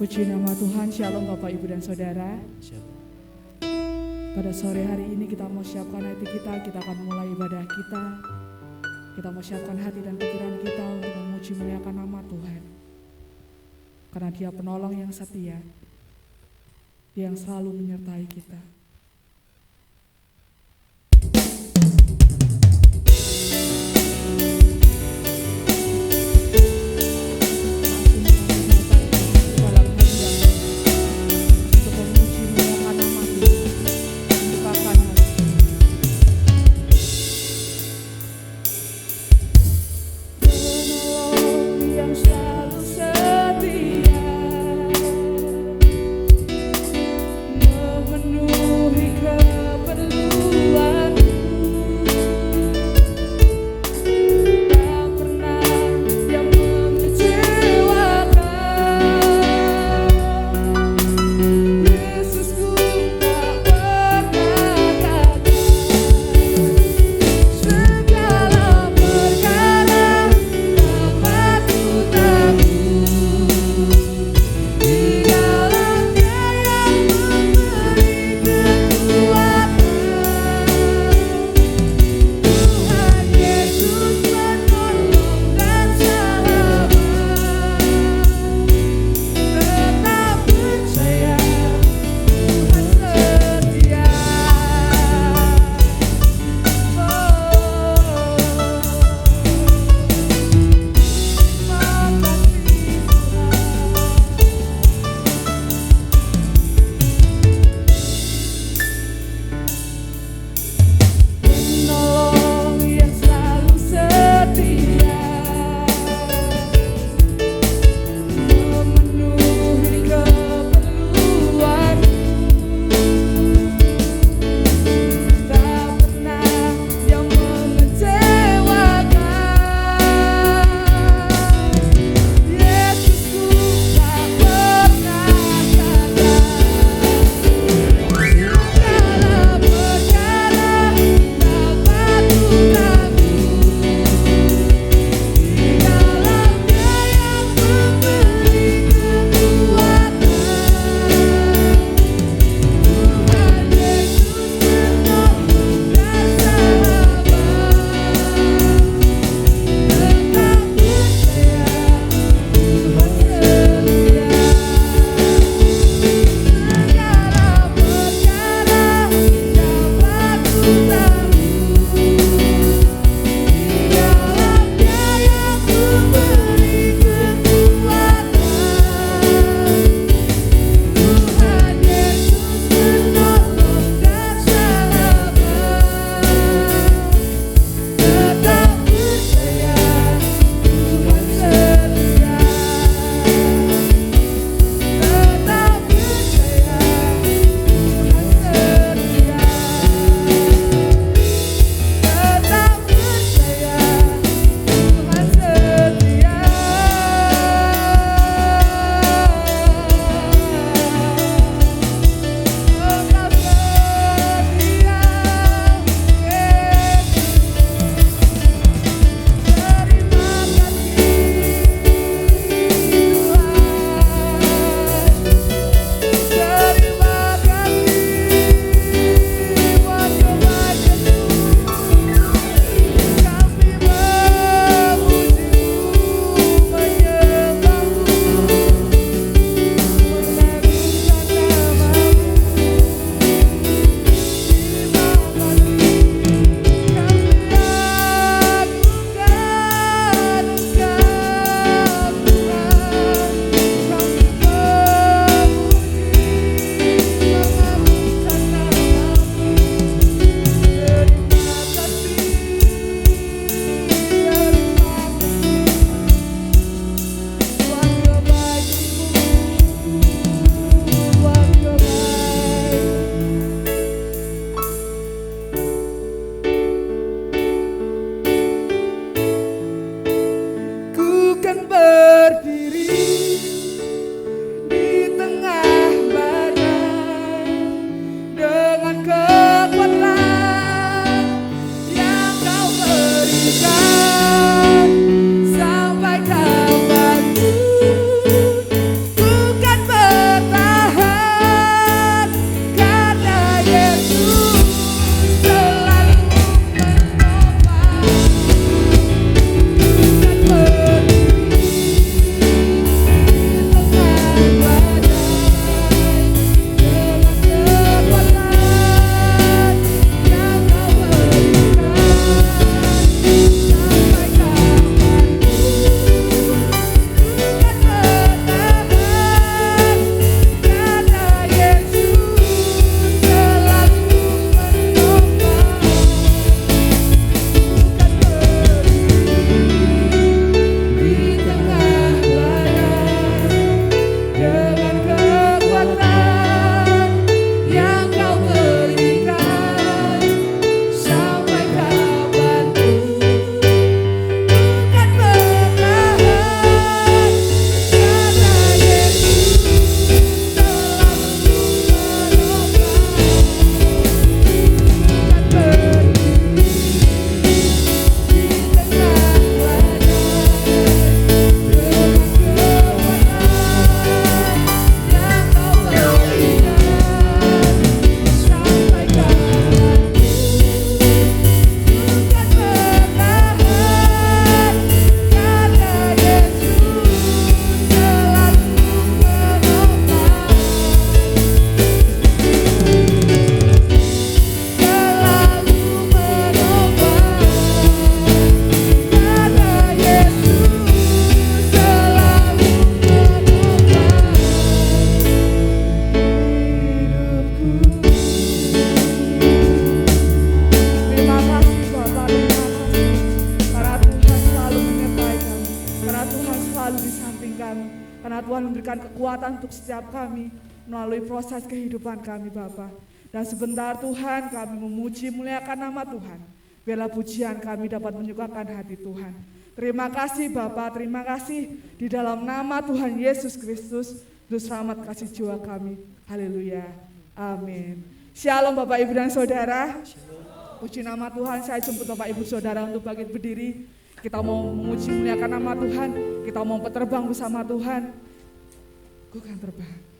Puji nama Tuhan, Shalom Bapak Ibu dan Saudara. Pada sore hari ini kita mau siapkan hati kita akan mulai ibadah kita. Kita mau siapkan hati dan pikiran kita untuk memuji muliakan nama Tuhan. Karena Dia penolong yang setia, Dia yang selalu menyertai kita. Memenuhi Karena Tuhan memberikan kekuatan untuk setiap kami melalui proses kehidupan kami Bapa. Dan sebentar Tuhan kami memuji muliakan nama Tuhan. Biarlah pujian kami dapat menyukakan hati Tuhan. Terima kasih Bapa, terima kasih di dalam nama Tuhan Yesus Kristus. Untuk selamat kasih jiwa kami. Haleluya. Amin. Shalom Bapak Ibu dan Saudara. Puji nama Tuhan, saya jemput Bapak Ibu Saudara untuk bangkit berdiri. Kita mau memuji muliakan nama Tuhan. Kita mau terbang bersama Tuhan. Gue akan terbang.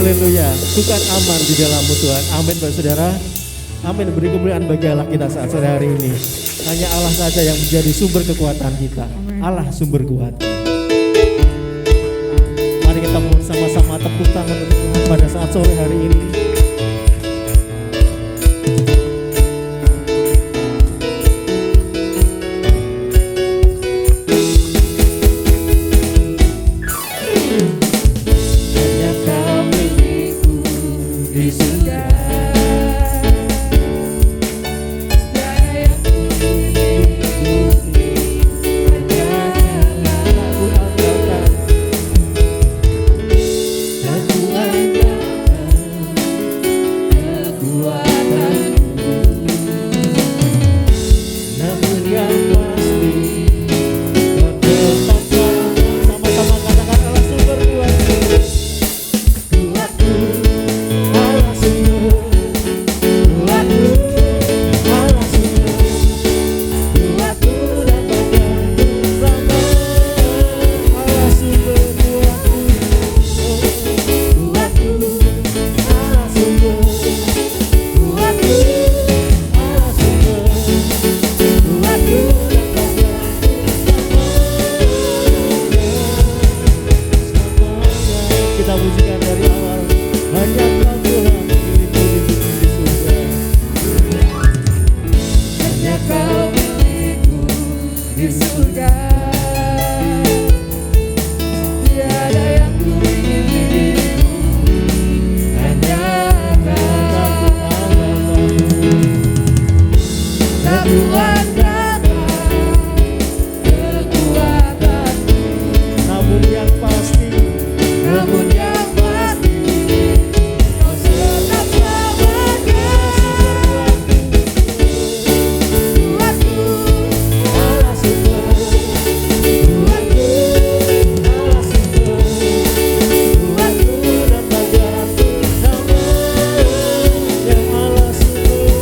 Haleluya, bukan aman di dalammu Tuhan. Amin Bapak Saudara. Amin, beri kemuliaan bagi Allah kita saat sore hari ini. Hanya Allah saja yang menjadi sumber kekuatan kita. Allah sumber kuat. Mari kita sama-sama tepuk tangan untuk Tuhan pada saat sore hari ini. di surga. Tiada yang ku ingin, hanya Tuhan datang kekuatan. Namun yang pasti Kau tetap selamanya. Tuhanku, Allah sumber, Tuhanku, Allah sumber, Tuhanku dan bagianku namanya yang Allah sumber.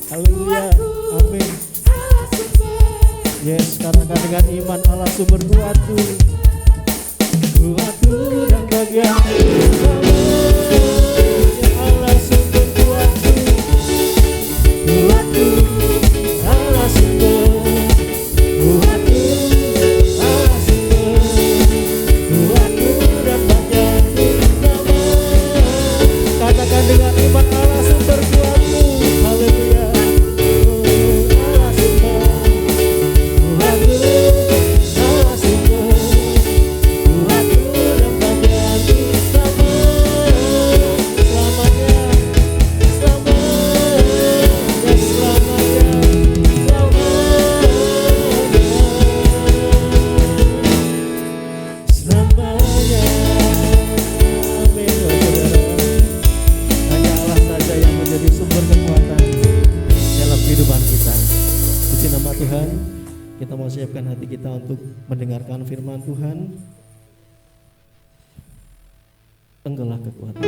Haleluya, amin. Allah sumber. Yes, katakan dengan iman, Allah sumber Tuhanku dan bagianku namanya yang Allah sumber Tuhanku, Allah sumber, Tuhanku, Allah sumber, Tuhanku dan bagianku namanya. Katakan dengan iman, Allah sumber Tuhanku. Haleluya. Allah sumber, Tuhanku, Allah sumber, Tuhanku dan bagianku selamanya, selamanya, selamanya, selamanya. Amin, saudara. Hanya Allah saja yang menjadi sumber kekuatan dalam kehidupan kita. Puji nama Tuhan. Kita mau siapkan hati kita untuk mendengarkan firman Tuhan. Engkaulah kekuatan.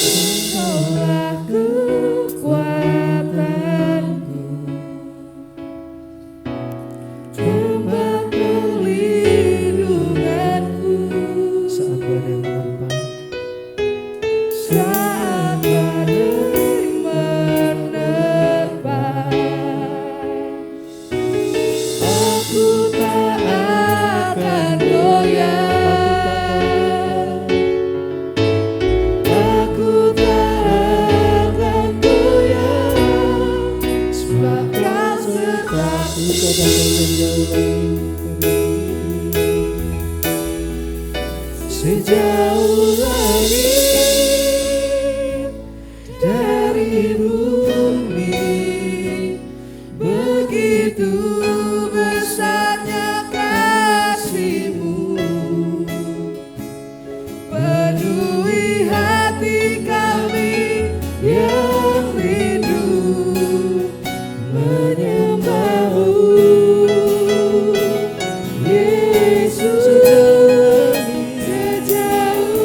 Engkaulah kekuatanku, tempat perlindunganku Saat badai menerpa, saat badai menerpa. Aku tak akan goyah, aku tak akan goyah, sebab Kau sertaku. sejauh langit Dari bumi, begitu besarnya kasih-Mu, penuhi hati kami yang rindu menyembah-Mu. Yesus, sejauh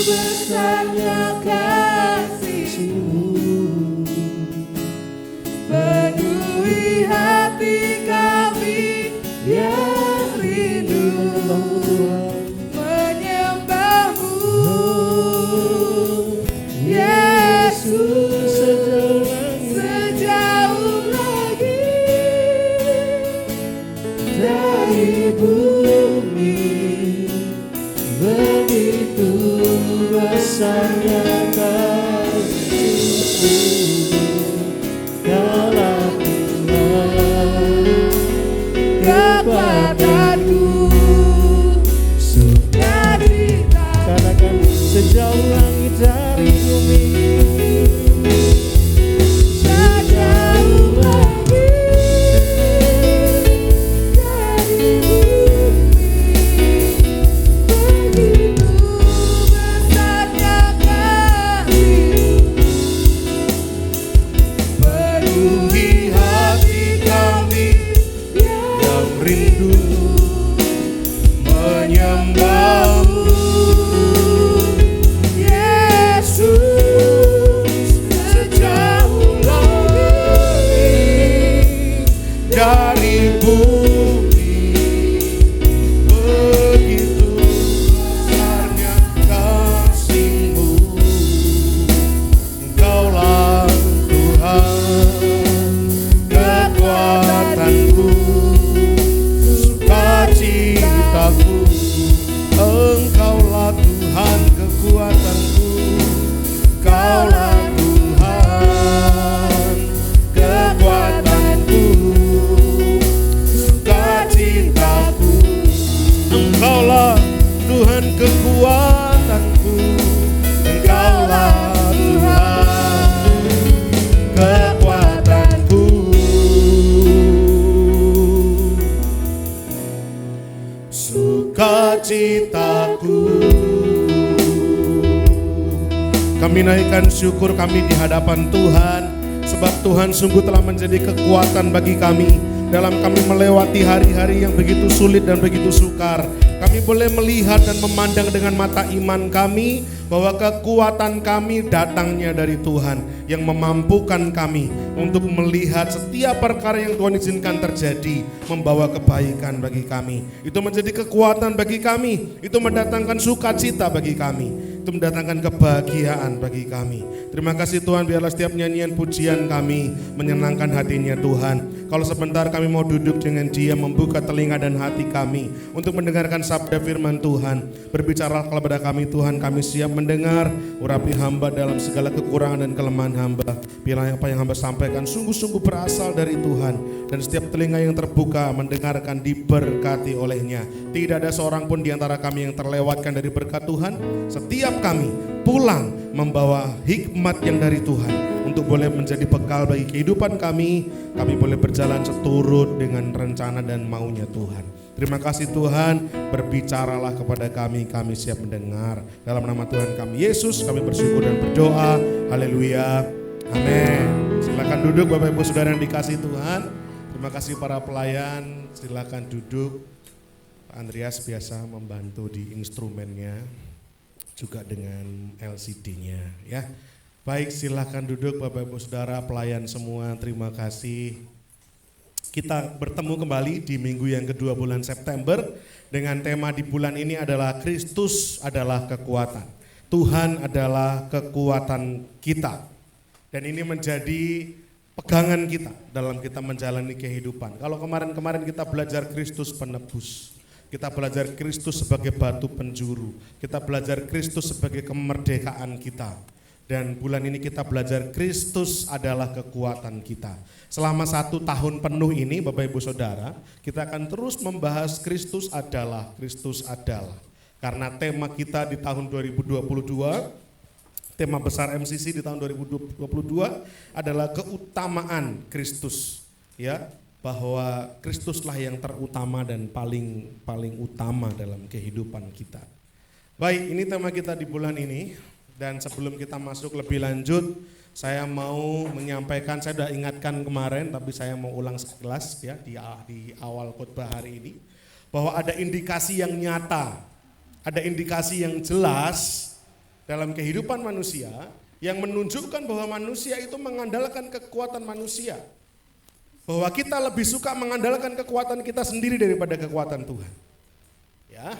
besarnya kasih-Mu, penuhi hati kami yang rindu menyembah-Mu, Yesus, sejauh lagi dari bumi. Begitu besarnya kasih-Mu, Kaulah Tuhan kekuatanku, sukacita. katakan sejauh langit dari bumi, Sejauh lagi dari bumi, begitu besarnya kasih-Mu, penuhi hati kami yang rindu menyembah-Mu, Yesus, sejauh lagi dari bumi, begitu besarnya kasih-Mu, Engkaulah Tuhan kekuatanku, sukacitaku. Engkaulah Tuhan kekuatanku, Kaulah Tuhan kekuatanku, sukacitaku. Engkaulah Tuhan kekuatanku, Engkaulah Tuhan kekuatanku, sukacitaku. Kami naikkan syukur kami di hadapan Tuhan, sebab Tuhan sungguh telah menjadi kekuatan bagi kami dalam kami melewati hari-hari yang begitu sulit dan begitu sukar. Kami boleh melihat dan memandang dengan mata iman kami bahwa kekuatan kami datangnya dari Tuhan yang memampukan kami untuk melihat setiap perkara yang Tuhan izinkan terjadi membawa kebaikan bagi kami. Itu menjadi kekuatan bagi kami, itu mendatangkan sukacita bagi kami, itu mendatangkan kebahagiaan bagi kami. Terima kasih Tuhan, biarlah setiap nyanyian pujian kami menyenangkan hatinya Tuhan. Kalau sebentar kami mau duduk dengan Dia, membuka telinga dan hati kami untuk mendengarkan sabda firman Tuhan. Berbicara kepada kami Tuhan, kami siap mendengar. Urapi hamba dalam segala kekurangan dan kelemahan hamba. Biarlah apa yang hamba sampaikan sungguh-sungguh berasal dari Tuhan, dan setiap telinga yang terbuka mendengarkan diberkati olehnya. Tidak ada seorang pun di antara kami yang terlewatkan dari berkat Tuhan. Setiap kami pulang membawa hikmat yang dari Tuhan untuk boleh menjadi bekal bagi kehidupan kami. Kami boleh berjalan seturut dengan rencana dan maunya Tuhan. Terima kasih Tuhan, berbicaralah kepada kami, kami siap mendengar. Dalam nama Tuhan kami Yesus kami bersyukur dan berdoa. Haleluya, amin. Silakan duduk Bapak Ibu Saudara yang dikasihi Tuhan. Terima kasih para pelayan, silakan duduk. Pak Andreas biasa membantu di instrumennya, juga dengan LCD-nya ya. Baik, silakan duduk Bapak Ibu Saudara, pelayan semua, terima kasih. Kita bertemu kembali di minggu yang kedua bulan September dengan tema di bulan ini adalah Kristus adalah kekuatan. Tuhan adalah kekuatan kita. Dan ini menjadi pegangan kita dalam kita menjalani kehidupan. Kalau kemarin-kemarin kita belajar Kristus penebus, kita belajar Kristus sebagai batu penjuru, kita belajar Kristus sebagai kemerdekaan kita. Dan bulan ini kita belajar Kristus adalah kekuatan kita. Selama 1 tahun penuh ini Bapak Ibu Saudara, kita akan terus membahas Kristus adalah, Kristus adalah. Karena tema kita di tahun 2022, tema besar MCC di tahun 2022 adalah keutamaan Kristus. Ya, bahwa Kristuslah yang terutama dan paling utama dalam kehidupan kita. Baik, ini tema kita di bulan ini. Dan sebelum kita masuk lebih lanjut, saya mau menyampaikan, saya sudah ingatkan kemarin, tapi saya mau ulang sekelas ya di awal khotbah hari ini, bahwa ada indikasi yang nyata ada indikasi yang jelas dalam kehidupan manusia yang menunjukkan bahwa manusia itu mengandalkan kekuatan manusia. Bahwa kita lebih suka mengandalkan kekuatan kita sendiri daripada kekuatan Tuhan. Ya.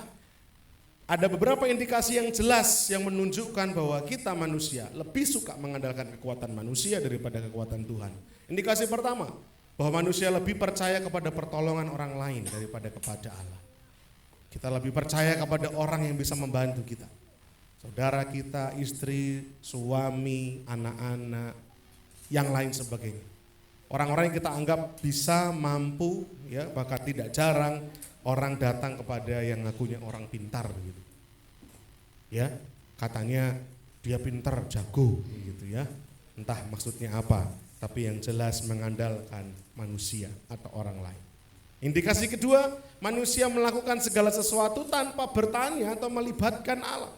Ada beberapa indikasi yang jelas yang menunjukkan bahwa kita manusia lebih suka mengandalkan kekuatan manusia daripada kekuatan Tuhan. Indikasi pertama, bahwa manusia lebih percaya kepada pertolongan orang lain daripada kepada Allah. Kita lebih percaya kepada orang yang bisa membantu kita. Saudara kita, istri, suami, anak-anak, yang lain sebagainya. Orang-orang yang kita anggap bisa, mampu, ya, bahkan tidak jarang orang datang kepada yang ngakunya orang pintar begitu. Ya, katanya dia pintar, jago gitu ya. Entah maksudnya apa, tapi yang jelas mengandalkan manusia atau orang lain. Indikasi kedua, manusia melakukan segala sesuatu tanpa bertanya atau melibatkan Allah.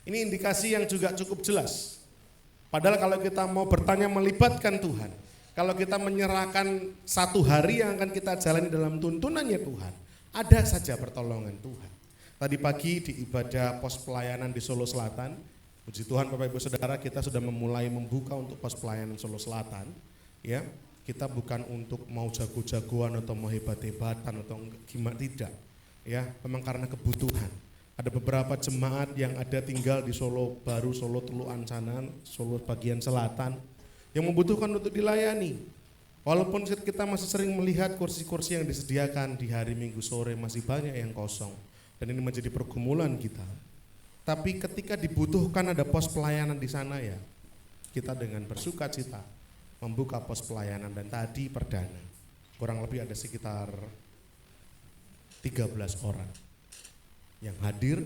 Ini indikasi yang juga cukup jelas. Padahal kalau kita mau bertanya melibatkan Tuhan, kalau kita menyerahkan satu hari yang akan kita jalani dalam tuntunannya Tuhan, ada saja pertolongan Tuhan. Tadi pagi di ibadah pos pelayanan di Solo Selatan, puji Tuhan Bapak Ibu Saudara, kita sudah memulai membuka untuk pos pelayanan Solo Selatan. Ya, kita bukan untuk mau jago-jagoan atau mau hebat-hebatan atau gimana, tidak. Ya, memang karena kebutuhan. Ada beberapa jemaat yang ada tinggal di Solo Baru, Solo Tuluan sana, Solo bagian selatan, yang membutuhkan untuk dilayani. Walaupun kita masih sering melihat kursi-kursi yang disediakan di hari Minggu sore masih banyak yang kosong, dan ini menjadi pergumulan kita. Tapi ketika dibutuhkan ada pos pelayanan di sana, ya kita dengan bersuka cita membuka pos pelayanan. Dan tadi perdana kurang lebih ada sekitar 13 orang yang hadir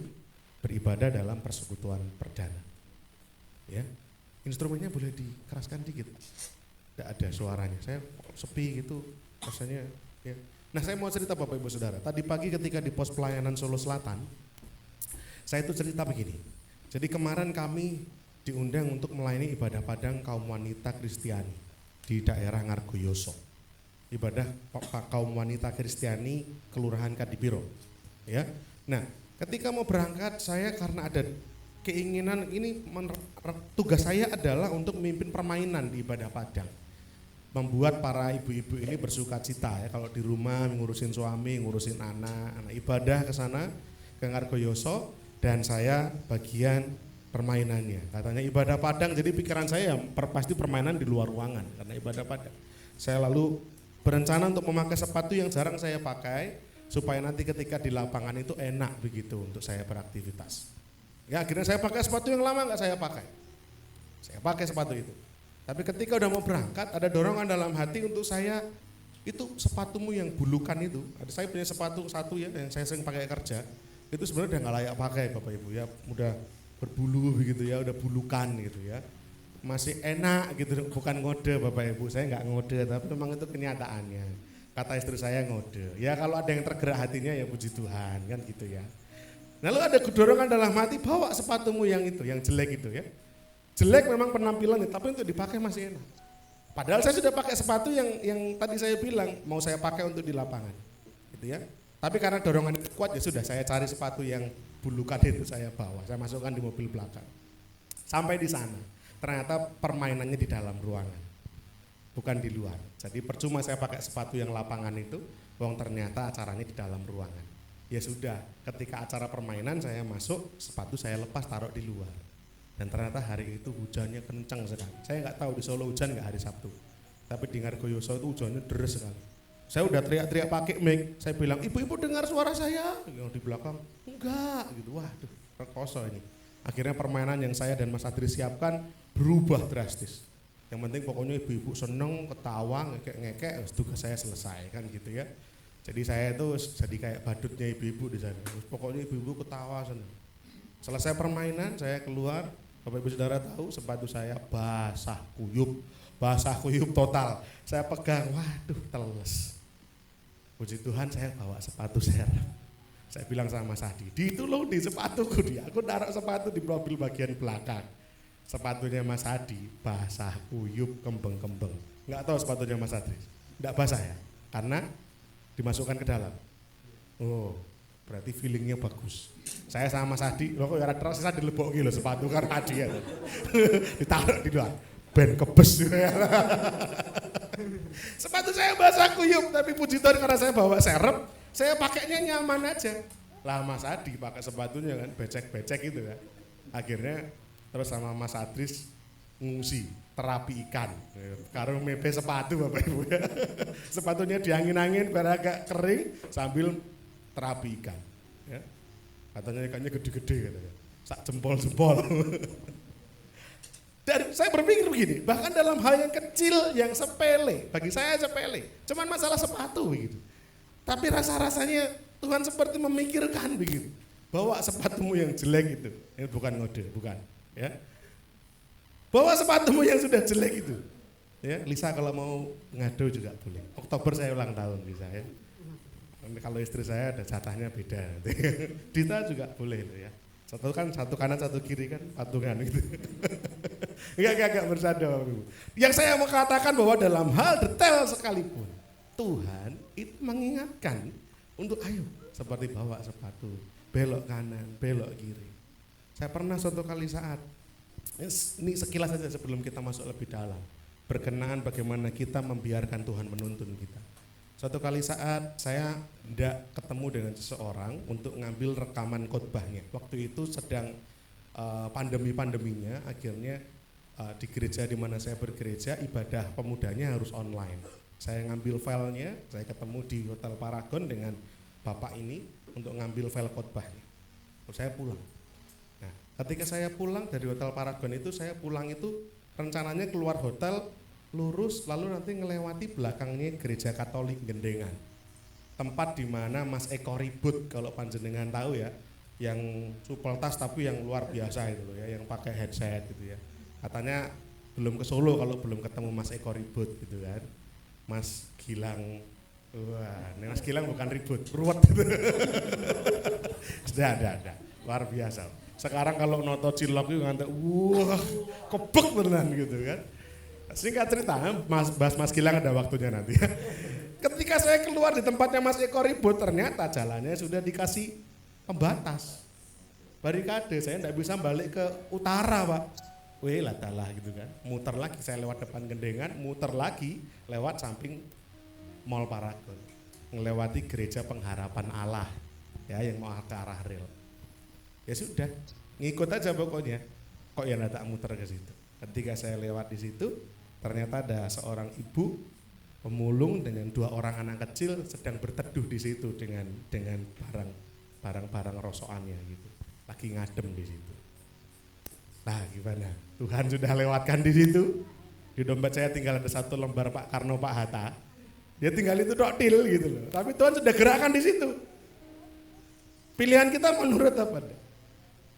beribadah dalam persekutuan perdana. Ya, instrumennya boleh dikeraskan dikit, tidak ada suaranya, saya sepi gitu rasanya. Ya. Nah, saya mau cerita Bapak Ibu Saudara, tadi pagi ketika di pos pelayanan Solo Selatan, saya itu cerita begini. Jadi kemarin kami diundang untuk melayani ibadah padang kaum wanita Kristiani di daerah Ngargoyoso. Ibadah kaum wanita Kristiani Kelurahan Kadipiro. Ya. Nah, ketika mau berangkat saya karena ada keinginan ini, tugas saya adalah untuk memimpin permainan di ibadah padang. Membuat para ibu-ibu ini bersuka cita, ya, kalau di rumah ngurusin suami, ngurusin anak ibadah ke sana ke Ngargoyoso, dan saya bagian permainannya. Katanya ibadah padang, jadi pikiran saya pasti permainan di luar ruangan karena ibadah padang. Saya lalu berencana untuk memakai sepatu yang jarang saya pakai supaya nanti ketika di lapangan itu enak begitu untuk saya beraktivitas. Ya, akhirnya saya pakai sepatu yang lama nggak saya pakai. Saya pakai sepatu itu. Tapi ketika udah mau berangkat, ada dorongan dalam hati untuk saya, itu sepatumu yang bulukan itu. Saya punya sepatu satu ya, yang saya sering pakai kerja. Itu sebenarnya udah nggak layak pakai Bapak Ibu ya, udah berbulu begitu ya, udah bulukan gitu ya. Masih enak gitu, bukan ngode Bapak Ibu, saya nggak ngode, tapi memang itu kenyataannya. Kata istri saya ngode. Ya kalau ada yang tergerak hatinya ya puji Tuhan kan gitu ya. Lalu ada dorongan dalam hati, bawa sepatumu yang itu, yang jelek itu ya. Jelek memang penampilannya, tapi untuk dipakai masih enak. Padahal saya sudah pakai sepatu yang tadi saya bilang mau saya pakai untuk di lapangan, gitu ya. Tapi karena dorongan itu kuat ya sudah, saya cari sepatu yang bulukan itu saya bawa, saya masukkan di mobil belakang. Sampai di sana, ternyata permainannya di dalam ruangan, bukan di luar. Jadi percuma saya pakai sepatu yang lapangan itu, ternyata acaranya di dalam ruangan. Ya sudah, ketika acara permainan saya masuk, sepatu saya lepas taruh di luar. Dan ternyata hari itu hujannya kencang sekali. Saya nggak tahu di Solo hujan nggak hari Sabtu, tapi di Ngargoyoso itu hujannya deras sekali. Saya udah teriak-teriak pakai mic, saya bilang ibu-ibu dengar suara saya, yang di belakang enggak gitu. Waduh, rekoso ini. Akhirnya permainan yang saya dan Mas Adri siapkan berubah drastis. Yang penting pokoknya ibu-ibu seneng, ketawa, ngekek-ngekek, tugas saya selesai kan gitu ya. Jadi saya itu jadi kayak badutnya ibu-ibu di sana. Pokoknya ibu-ibu ketawa seneng. Selesai permainan saya keluar. Bapak Ibu Saudara tahu sepatu saya basah kuyup total. Saya pegang, waduh teles. Puji Tuhan saya bawa sepatu serep. Saya bilang sama Mas Adi, itu loh di sepatuku dia. Aku taruh sepatu di mobil bagian belakang. Sepatunya Mas Adi basah kuyup kembeng-kembeng. Nggak tahu sepatunya Mas Adi. Nggak basah ya, karena dimasukkan ke dalam. Oh, berarti feelingnya bagus. Saya sama Mas Adi, loh kok ya terus saya dileboki lho sepatu karo Adi ya. Ditaruh di luar, ben kebes. Sepatu saya basah kuyup, tapi puji Tuhan karena saya bawa serep, saya pakainya nyaman aja. Lah Mas Adi pakai sepatunya kan becek-becek gitu kan. Akhirnya terus sama Mas Adris ngungsi terapi ikan. Karo mepe sepatu Bapak Ibu ya. Sepatunya diangin-angin biar agak kering sambil terapi ikan. Ya. Katanya ikannya gede-gede katanya. Sak jempol-jempol. Dan saya berpikir begini, bahkan dalam hal yang kecil, yang sepele, bagi saya sepele, cuman masalah sepatu begitu. Tapi rasa-rasanya Tuhan seperti memikirkan begitu, bawa sepatumu yang jelek itu, ini bukan ngode, bukan, ya. Bawa sepatumu yang sudah jelek itu, ya. Lisa kalau mau ngado juga boleh. Oktober saya ulang tahun Lisa ya. Kalau istri saya ada jatahnya beda. Dita juga boleh itu ya. Satu kanan satu kiri kan patungan gitu. Enggak bersada. Yang saya mau katakan bahwa dalam hal detail sekalipun Tuhan itu mengingatkan untuk ayo seperti bawa sepatu, belok kanan, belok kiri. Saya pernah suatu kali saat ini sekilas saja sebelum kita masuk lebih dalam berkenaan bagaimana kita membiarkan Tuhan menuntun kita. Suatu kali saat saya hendak ketemu dengan seseorang untuk ngambil rekaman khotbahnya. Waktu itu sedang pandemi-pandeminya, akhirnya di gereja di mana saya bergereja ibadah pemudanya harus online. Saya ngambil filenya, saya ketemu di Hotel Paragon dengan bapak ini untuk ngambil file khotbahnya. Terus saya pulang. Nah, ketika saya pulang dari Hotel Paragon itu, saya pulang itu rencananya keluar hotel lurus lalu nanti ngelewati belakangnya gereja Katolik Gendengan, tempat di mana Mas Eko Ribut kalau panjenengan tahu ya, yang supel tas tapi yang luar biasa itu loh ya, yang pakai headset gitu ya. Katanya belum ke Solo kalau belum ketemu Mas Eko Ribut gitu kan. Mas Gilang, wah, Mas Gilang bukan ribut, ruwet gitu. Sudah, luar biasa. Sekarang kalau noto cilok itu ngantek, wah, kebek beneran gitu kan. Singkat cerita, Mas Gilang ada waktunya nanti ya. Ketika saya keluar di tempatnya Mas Eko Ribut, ternyata jalannya sudah dikasih pembatas, barikade. Saya tidak bisa balik ke utara Pak. Wih lah gitu kan. Muter lagi, saya lewat depan Gendengan, muter lagi lewat samping Mall Paragon, melewati gereja Pengharapan Allah ya yang mau ke arah rel. Ya sudah, ngikut aja pokoknya. Kok ya tak muter ke situ. Ketika saya lewat di situ, ternyata ada seorang ibu pemulung dengan 2 orang anak kecil sedang berteduh di situ dengan barang-barang rosokannya gitu. Lagi ngadem di situ. Nah, gimana? Tuhan sudah lewatkan di situ. Di dompet saya tinggal ada 1 lembar Pak Karno Pak Hatta. Ya tinggal itu doktil gitu loh. Tapi Tuhan sudah gerakkan di situ. Pilihan kita menurut apa?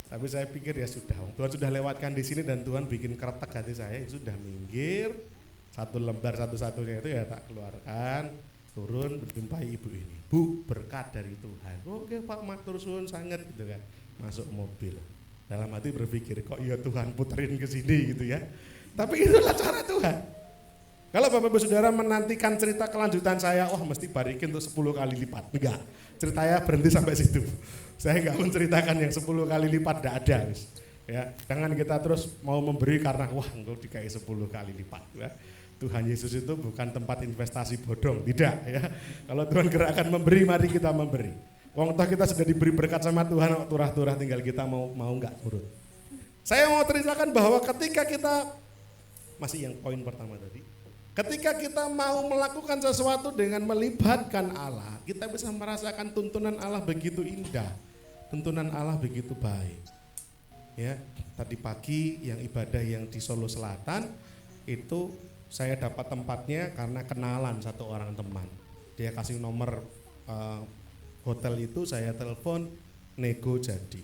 Tapi saya pikir ya sudah, Tuhan sudah lewatkan di sini dan Tuhan bikin kretek hati saya, ya sudah minggir, 1 lembar satu-satunya itu ya tak keluarkan, turun berjumpai ibu ini. Bu, berkat dari Tuhan. Oke Pak, matur suwun sangat gitu kan. Masuk mobil. Dalam hati berpikir kok iya Tuhan puterin ke sini gitu ya. Tapi itulah cara Tuhan. Kalau Bapak Ibu Saudara menantikan cerita kelanjutan saya, wah mesti barikin untuk 10 kali lipat. Enggak, ceritanya berhenti sampai situ. Saya enggak menceritakan yang 10 kali lipat, enggak ada. Ya, jangan kita terus mau memberi karena wah engkau dikai 10 kali lipat. Ya. Tuhan Yesus itu bukan tempat investasi bodong, tidak ya. Kalau Tuhan gerakkan memberi, mari kita memberi. Wong toh kita sudah diberi berkat sama Tuhan, turah-turah tinggal kita mau enggak turun. Saya mau ceritakan bahwa ketika kita, masih yang poin pertama tadi, ketika kita mau melakukan sesuatu dengan melibatkan Allah, kita bisa merasakan tuntunan Allah begitu indah, tuntunan Allah begitu baik. Ya, tadi pagi yang ibadah yang di Solo Selatan itu saya dapat tempatnya karena kenalan satu orang teman. Dia kasih nomor hotel itu, saya telepon, nego jadi.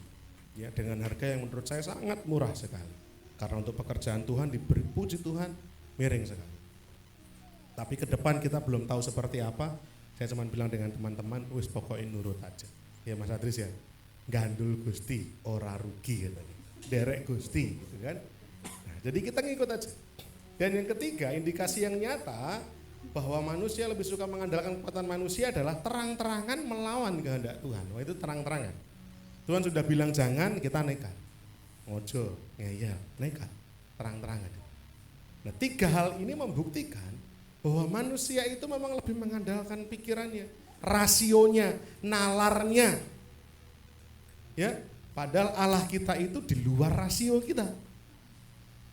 Ya, dengan harga yang menurut saya sangat murah sekali. Karena untuk pekerjaan Tuhan diberi, puji Tuhan, miring sekali. Tapi ke depan kita belum tahu seperti apa. Saya cuma bilang dengan teman-teman, wis pokoknya nurut aja. Ya Mas Adris ya, gandul Gusti, ora rugi katanya. Derek Gusti gitu kan. Nah, jadi kita ngikut aja. Dan yang ketiga, indikasi yang nyata bahwa manusia lebih suka mengandalkan kekuatan manusia adalah terang-terangan melawan kehendak Tuhan. Wah, itu terang-terangan. Tuhan sudah bilang jangan, kita nekat. Ojo, ngeyel, nekat, terang-terangan. Nah, 3 hal ini membuktikan bahwa manusia itu memang lebih mengandalkan pikirannya, rasionya, nalarnya. Ya, padahal Allah kita itu di luar rasio kita.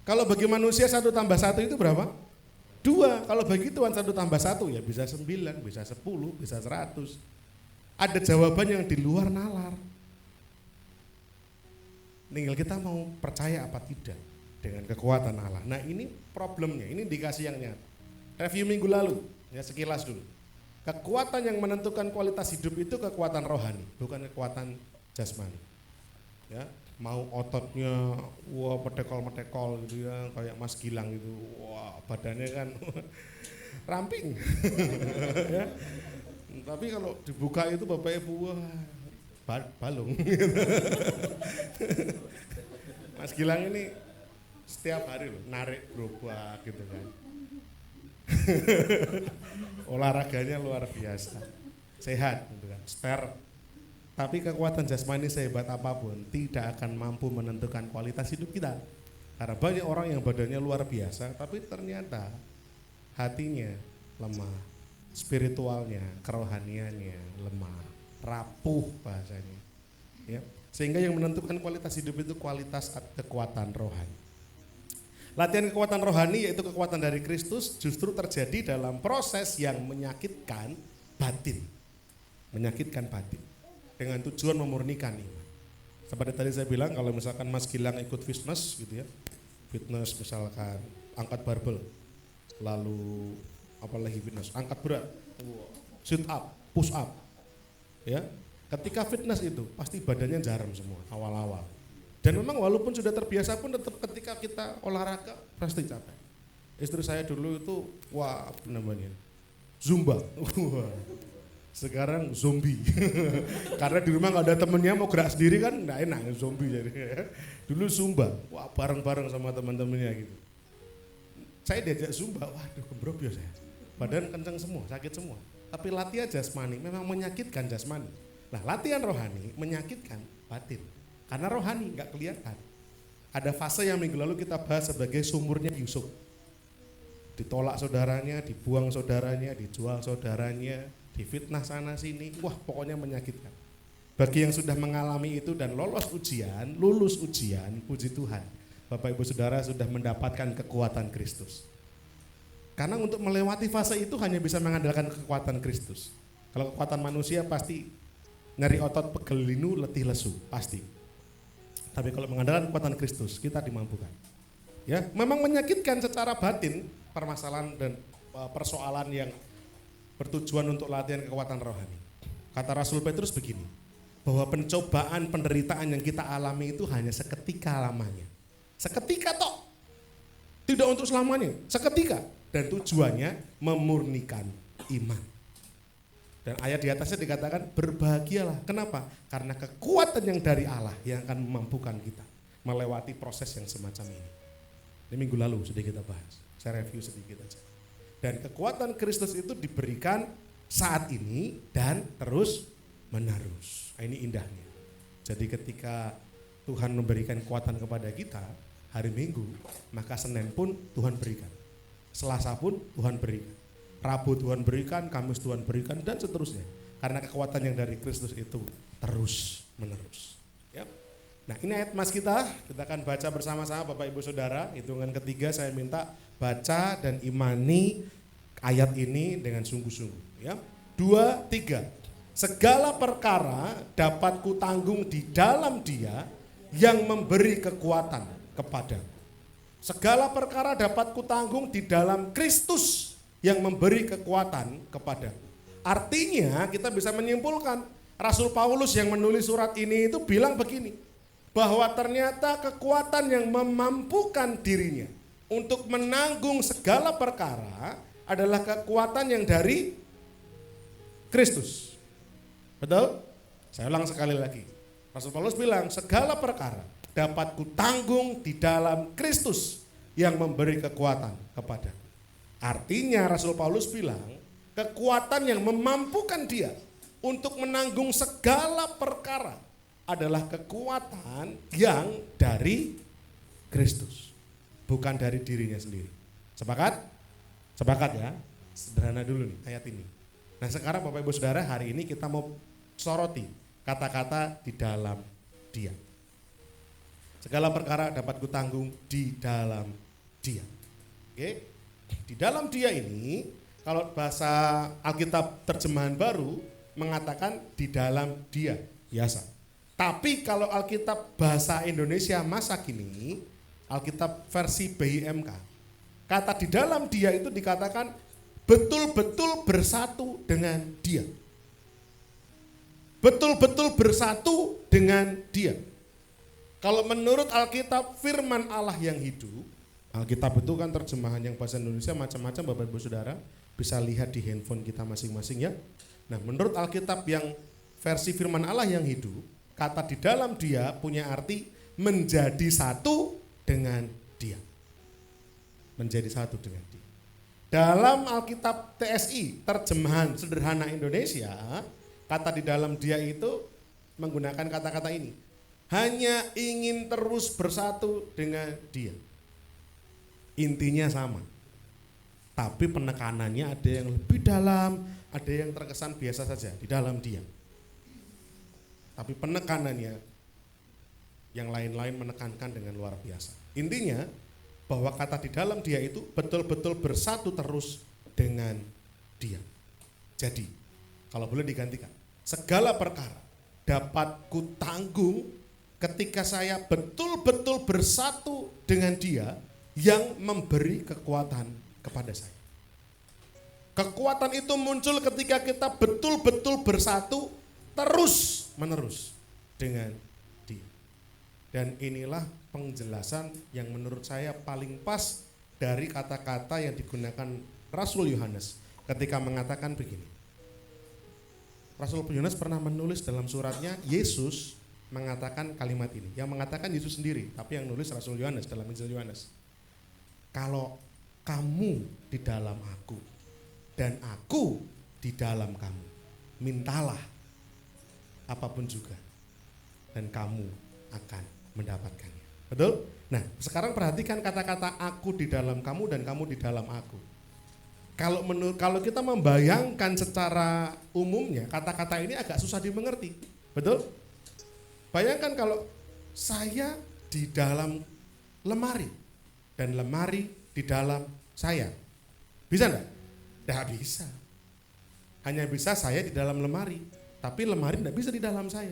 Kalau bagi manusia 1 tambah 1 itu berapa? 2. Kalau bagi Tuhan 1 tambah 1 ya bisa 9, bisa 10, bisa 100. Ada jawaban yang di luar nalar. Tinggal kita mau percaya apa tidak dengan kekuatan Allah. Nah, ini problemnya, ini indikasi yang nyata. Review minggu lalu, ya sekilas dulu. Kekuatan yang menentukan kualitas hidup itu kekuatan rohani, bukan kekuatan jasmani. Ya, mau ototnya wah metekol gitu ya, kayak Mas Gilang gitu. Wah, badannya kan ramping. Ya. Tapi kalau dibuka itu Bapak Ibu wah balung. Mas Gilang ini setiap hari loh narik gerobak gitu kan. Olahraganya luar biasa, sehat gitu kan, spare. Tapi kekuatan jasmani sehebat apapun tidak akan mampu menentukan kualitas hidup kita. Karena banyak orang yang badannya luar biasa, tapi ternyata hatinya lemah, spiritualnya, kerohaniannya lemah, rapuh bahasanya. Ya. Sehingga yang menentukan kualitas hidup itu kualitas kekuatan rohani. Latihan kekuatan rohani yaitu kekuatan dari Kristus justru terjadi dalam proses yang menyakitkan batin. Menyakitkan batin. Dengan tujuan memurnikan iman. Seperti tadi saya bilang kalau misalkan Mas Gilang ikut fitness gitu ya. Fitness misalkan angkat barbel. Lalu apalagi fitness, angkat berat. Sit up, push up. Ya. Ketika fitness itu pasti badannya jarum semua awal-awal. Dan memang walaupun sudah terbiasa pun tetap ketika kita olahraga pasti capek. Istri saya dulu itu wah apa namanya Zumba. Sekarang zombie. Karena di rumah nggak ada temennya mau gerak sendiri kan nggak enak zombie jadi. Dulu Zumba, wah bareng-bareng sama teman-temannya gitu. Saya diajak Zumba, waduh gembrobyo saya. Badan kencang semua, sakit semua. Tapi latihan jasmani memang menyakitkan jasmani. Nah, latihan rohani menyakitkan batin. Karena rohani nggak kelihatan. Ada fase yang minggu lalu kita bahas sebagai sumurnya Yusuf. Ditolak saudaranya, dibuang saudaranya, dijual saudaranya, difitnah sana sini. Wah, pokoknya menyakitkan. Bagi yang sudah mengalami itu dan lulus ujian, puji Tuhan. Bapak Ibu Saudara sudah mendapatkan kekuatan Kristus. Karena untuk melewati fase itu hanya bisa mengandalkan kekuatan Kristus. Kalau kekuatan manusia pasti nyari otot pegel linu letih lesu, pasti. Tapi kalau mengandalkan kekuatan Kristus, kita dimampukan. Ya, memang menyakitkan secara batin permasalahan dan persoalan yang bertujuan untuk latihan kekuatan rohani. Kata Rasul Petrus begini, bahwa pencobaan penderitaan yang kita alami itu hanya seketika lamanya. Seketika toh. Tidak untuk selamanya, seketika. Dan tujuannya memurnikan iman. Dan ayat di atasnya dikatakan berbahagialah. Kenapa? Karena kekuatan yang dari Allah yang akan memampukan kita melewati proses yang semacam ini. Ini minggu lalu sudah kita bahas. Saya review sedikit aja. Dan kekuatan Kristus itu diberikan saat ini dan terus menerus. Nah, ini indahnya. Jadi ketika Tuhan memberikan kekuatan kepada kita hari Minggu, maka Senin pun Tuhan berikan. Selasa pun Tuhan berikan. Rabu Tuhan berikan, Kamis Tuhan berikan, dan seterusnya. Karena kekuatan yang dari Kristus itu terus menerus. Ya. Nah, ini ayat mas kita akan baca bersama-sama Bapak Ibu Saudara. Hitungan ketiga saya minta baca dan imani ayat ini dengan sungguh-sungguh. Ya. 2, 3. Segala perkara dapat kutanggung di dalam Dia yang memberi kekuatan kepadaku. Segala perkara dapat kutanggung di dalam Kristus yang memberi kekuatan kepadaku. Artinya kita bisa menyimpulkan Rasul Paulus yang menulis surat ini itu bilang begini, bahwa ternyata kekuatan yang memampukan dirinya untuk menanggung segala perkara adalah kekuatan yang dari Kristus. Betul? Saya ulang sekali lagi. Rasul Paulus bilang segala perkara dapat kutanggung di dalam Kristus yang memberi kekuatan kepadaku. Artinya Rasul Paulus bilang, kekuatan yang memampukan dia untuk menanggung segala perkara adalah kekuatan yang dari Kristus, bukan dari dirinya sendiri. Sepakat? Sepakat ya? Sederhana dulu nih ayat ini. Nah sekarang Bapak Ibu Saudara, hari ini kita mau soroti kata-kata di dalam dia. Segala perkara dapat kutanggung di dalam dia. Oke? Di dalam dia ini, kalau bahasa Alkitab terjemahan baru mengatakan di dalam dia, biasa. Tapi kalau Alkitab bahasa Indonesia masa kini, Alkitab versi BIMK, kata di dalam dia itu dikatakan betul-betul bersatu dengan dia. Betul-betul bersatu dengan dia. Kalau menurut Alkitab firman Allah yang hidup, Alkitab itu kan terjemahan yang bahasa Indonesia macam-macam Bapak Ibu Saudara, bisa lihat di handphone kita masing-masing ya. Nah menurut Alkitab yang versi firman Allah yang hidup, kata di dalam dia punya arti menjadi satu dengan dia. Menjadi satu dengan dia. Dalam Alkitab TSI, terjemahan sederhana Indonesia, kata di dalam dia itu menggunakan kata-kata ini. Hanya ingin terus bersatu dengan dia. Intinya sama. Tapi penekanannya ada yang lebih dalam, ada yang terkesan biasa saja di dalam dia. Tapi penekanannya yang lain-lain menekankan dengan luar biasa. Intinya bahwa kata di dalam dia itu betul-betul bersatu terus dengan dia. Jadi, kalau boleh digantikan, segala perkara dapat kutanggung ketika saya betul-betul bersatu dengan dia yang memberi kekuatan kepada saya. Kekuatan itu muncul ketika kita betul-betul bersatu terus menerus dengan dia. Dan inilah penjelasan yang menurut saya paling pas dari kata-kata yang digunakan Rasul Yohanes ketika mengatakan begini. Rasul Yohanes pernah menulis dalam suratnya, Yesus mengatakan kalimat ini. Yang mengatakan Yesus sendiri, tapi yang nulis Rasul Yohanes dalam Injil Yohanes. Kalau kamu di dalam aku dan aku di dalam kamu, mintalah apapun juga dan kamu akan mendapatkannya. Betul? Nah, sekarang perhatikan kata-kata aku di dalam kamu dan kamu di dalam aku. Kalau kita membayangkan secara umumnya, kata-kata ini agak susah dimengerti. Betul? Bayangkan kalau saya di dalam lemari dan lemari di dalam saya. Bisa enggak? Tidak bisa. Hanya bisa saya di dalam lemari, tapi lemari tidak bisa di dalam saya.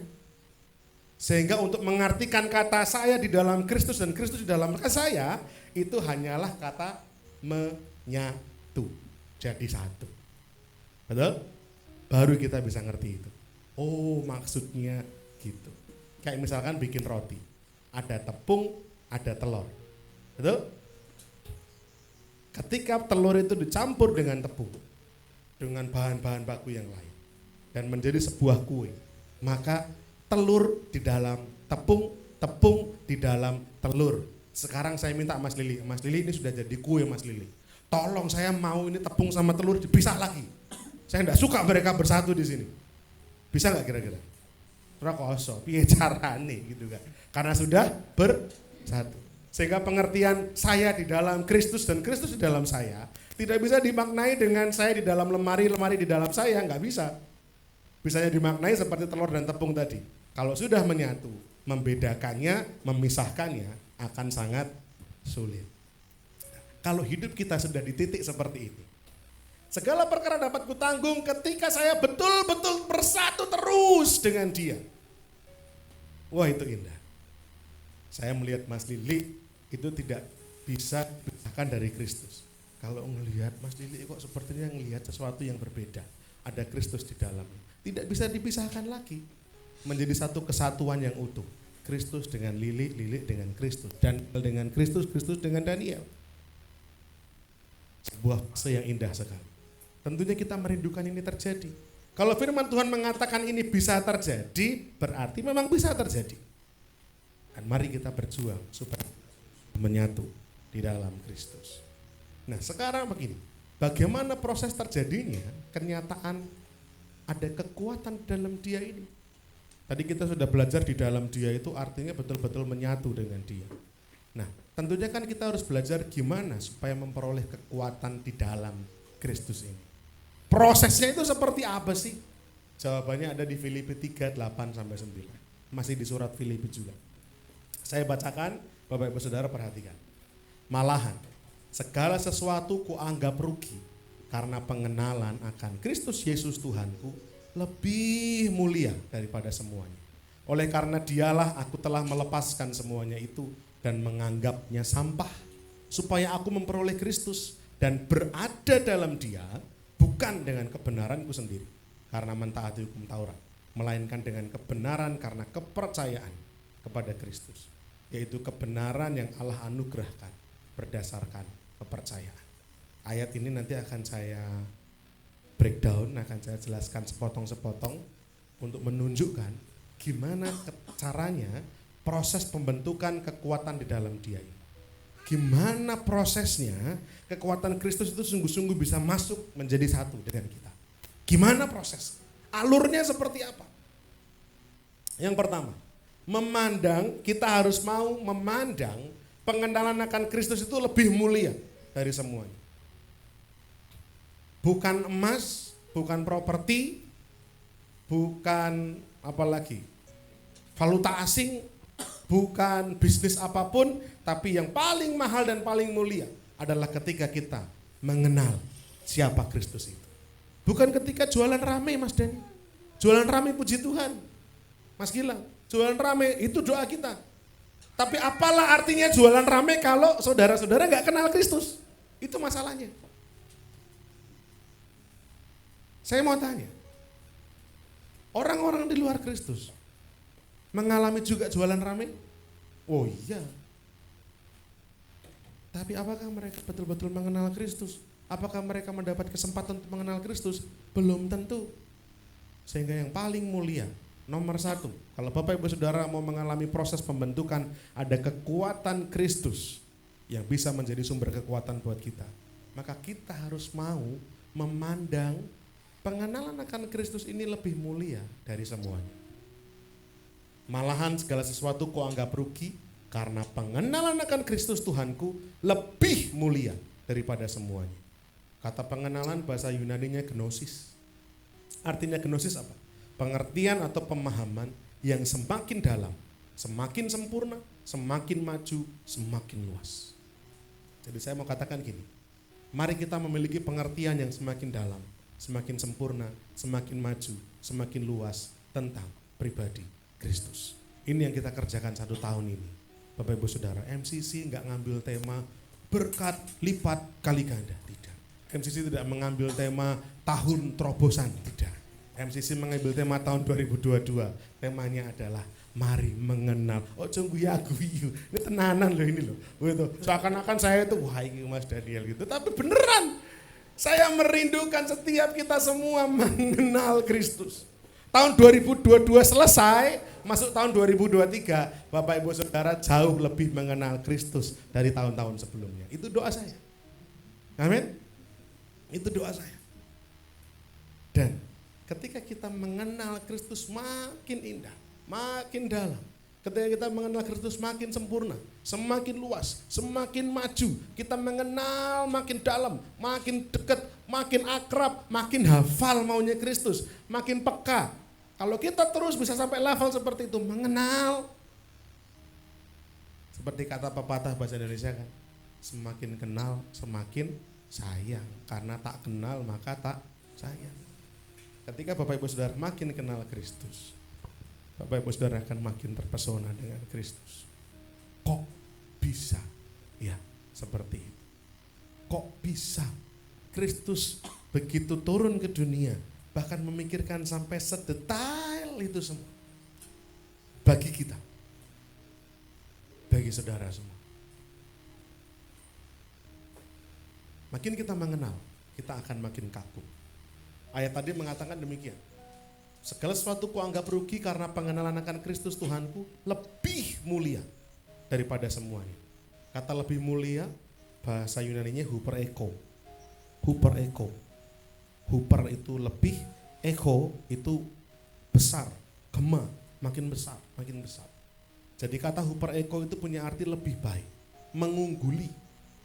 Sehingga untuk mengartikan kata saya di dalam Kristus dan Kristus di dalam saya, itu hanyalah kata menyatu, jadi satu. Betul? Baru kita bisa ngerti itu. Oh, maksudnya gitu. Kayak misalkan bikin roti, ada tepung, ada telur. Betul? Ketika telur itu dicampur dengan tepung, dengan bahan-bahan baku yang lain, dan menjadi sebuah kue, maka telur di dalam tepung, tepung di dalam telur. Sekarang saya minta Mas Lili ini sudah jadi kue Mas Lili. Tolong saya mau ini tepung sama telur dipisah lagi. Saya tidak suka mereka bersatu di sini. Bisa nggak kira-kira? Rakoso, piye carane gitu kan? Karena sudah bersatu. Sehingga pengertian saya di dalam Kristus dan Kristus di dalam saya tidak bisa dimaknai dengan saya di dalam lemari di dalam saya, nggak bisa. Bisanya dimaknai seperti telur dan tepung tadi. Kalau sudah menyatu, membedakannya, memisahkannya akan sangat sulit. Kalau hidup kita sudah di titik seperti ini, segala perkara dapat kutanggung ketika saya betul-betul bersatu terus dengan dia. Wah, itu indah. Saya melihat Mas Lili itu tidak bisa dipisahkan dari Kristus. Kalau melihat Mas Lili kok sepertinya melihat sesuatu yang berbeda. Ada Kristus di dalamnya. Tidak bisa dipisahkan lagi. Menjadi satu kesatuan yang utuh. Kristus dengan Lili, Lili dengan Kristus. Dan dengan Kristus, Kristus dengan Daniel. Sebuah fase yang indah sekali. Tentunya kita merindukan ini terjadi. Kalau firman Tuhan mengatakan ini bisa terjadi, berarti memang bisa terjadi. Dan mari kita berjuang supaya menyatu di dalam Kristus. Nah sekarang begini, Bagaimana proses terjadinya? Kenyataan ada kekuatan dalam dia ini. Tadi kita sudah belajar di dalam dia itu artinya betul-betul menyatu dengan dia. Nah, tentunya kan kita harus belajar gimana supaya memperoleh kekuatan di dalam Kristus ini. Prosesnya itu seperti apa sih? Jawabannya ada di Filipi 3, 8-9. Masih di surat Filipi juga. Saya bacakan, Bapak Ibu Saudara perhatikan. Malahan, segala sesuatu kuanggap rugi karena pengenalan akan Kristus Yesus Tuhanku lebih mulia daripada semuanya. Oleh karena dialah aku telah melepaskan semuanya itu dan menganggapnya sampah, supaya aku memperoleh Kristus dan berada dalam dia, bukan dengan kebenaranku sendiri karena mentaati hukum Taurat, melainkan dengan kebenaran karena kepercayaan kepada Kristus, yaitu kebenaran yang Allah anugerahkan berdasarkan kepercayaan. Ayat ini nanti akan saya breakdown, akan saya jelaskan sepotong-sepotong untuk menunjukkan gimana caranya proses pembentukan kekuatan di dalam dia ini. Gimana prosesnya kekuatan Kristus itu sungguh-sungguh bisa masuk menjadi satu dengan kita. Gimana proses? Alurnya seperti apa? Yang pertama, kita harus mau memandang pengenalan akan Kristus itu lebih mulia dari semuanya. Bukan emas, bukan properti, bukan apalagi valuta asing, bukan bisnis apapun, tapi yang paling mahal dan paling mulia adalah ketika kita mengenal siapa Kristus itu. Bukan ketika jualan rame, Mas Denny. Jualan rame puji Tuhan. Mas Gilang, jualan rame itu doa kita. Tapi apalah artinya jualan rame kalau saudara-saudara nggak kenal Kristus? Itu masalahnya. Saya mau tanya, orang-orang di luar Kristus mengalami juga jualan rame? Oh iya. Tapi apakah mereka betul-betul mengenal Kristus? Apakah mereka mendapat kesempatan untuk mengenal Kristus? Belum tentu. Sehingga yang paling mulia, nomor satu, kalau Bapak Ibu Saudara mau mengalami proses pembentukan, ada kekuatan Kristus yang bisa menjadi sumber kekuatan buat kita. Maka kita harus mau memandang pengenalan akan Kristus ini lebih mulia dari semuanya. Malahan segala sesuatu kuanggap rugi karena pengenalan akan Kristus Tuhanku lebih mulia daripada semuanya. Kata pengenalan bahasa Yunaninya gnosis. Artinya gnosis apa? Pengertian atau pemahaman yang semakin dalam, semakin sempurna, semakin maju, semakin luas. Jadi saya mau katakan gini, mari kita memiliki pengertian yang semakin dalam, semakin sempurna, semakin maju, semakin luas tentang pribadi Kristus. Ini yang kita kerjakan 1 tahun ini. Bapak Ibu Saudara, MCC nggak ngambil tema berkat lipat kali ganda, tidak. MCC tidak mengambil tema tahun terobosan, tidak. MCC mengambil tema tahun 2022. Temanya adalah mari mengenal. Oh junggu ya guyu. Ini tenanan loh ini loh. Gitu. Seakan-akan saya itu wah ini Mas Daniel gitu. Tapi beneran. Saya merindukan setiap kita semua mengenal Kristus. Tahun 2022 selesai, masuk tahun 2023, Bapak Ibu Saudara jauh lebih mengenal Kristus dari tahun-tahun sebelumnya. Itu doa saya. Amin. Itu doa saya. Dan ketika kita mengenal Kristus makin indah, makin dalam. Ketika kita mengenal Kristus makin sempurna, semakin luas, semakin maju. Kita mengenal makin dalam, makin dekat, makin akrab, makin hafal maunya Kristus, makin peka. Kalau kita terus bisa sampai level seperti itu, mengenal. Seperti kata pepatah bahasa Indonesia kan, semakin kenal semakin sayang. Karena tak kenal maka tak sayang. Ketika Bapak Ibu Saudara makin kenal Kristus, Bapak Ibu Saudara akan makin terpesona dengan Kristus. Kok bisa? Ya, seperti itu. Kok bisa Kristus begitu turun ke dunia, bahkan memikirkan sampai sedetail itu semua. Bagi kita, bagi saudara semua. Makin kita mengenal, kita akan makin kaku. Ayat tadi mengatakan demikian. Segala sesuatu kuanggap rugi karena pengenalan akan Kristus Tuhanku lebih mulia daripada semuanya. Kata lebih mulia, bahasa Yunaninya huper eko. Huper echo. Huper itu lebih, echo itu besar, gema, makin besar, makin besar. Jadi kata huper echo itu punya arti lebih baik, mengungguli,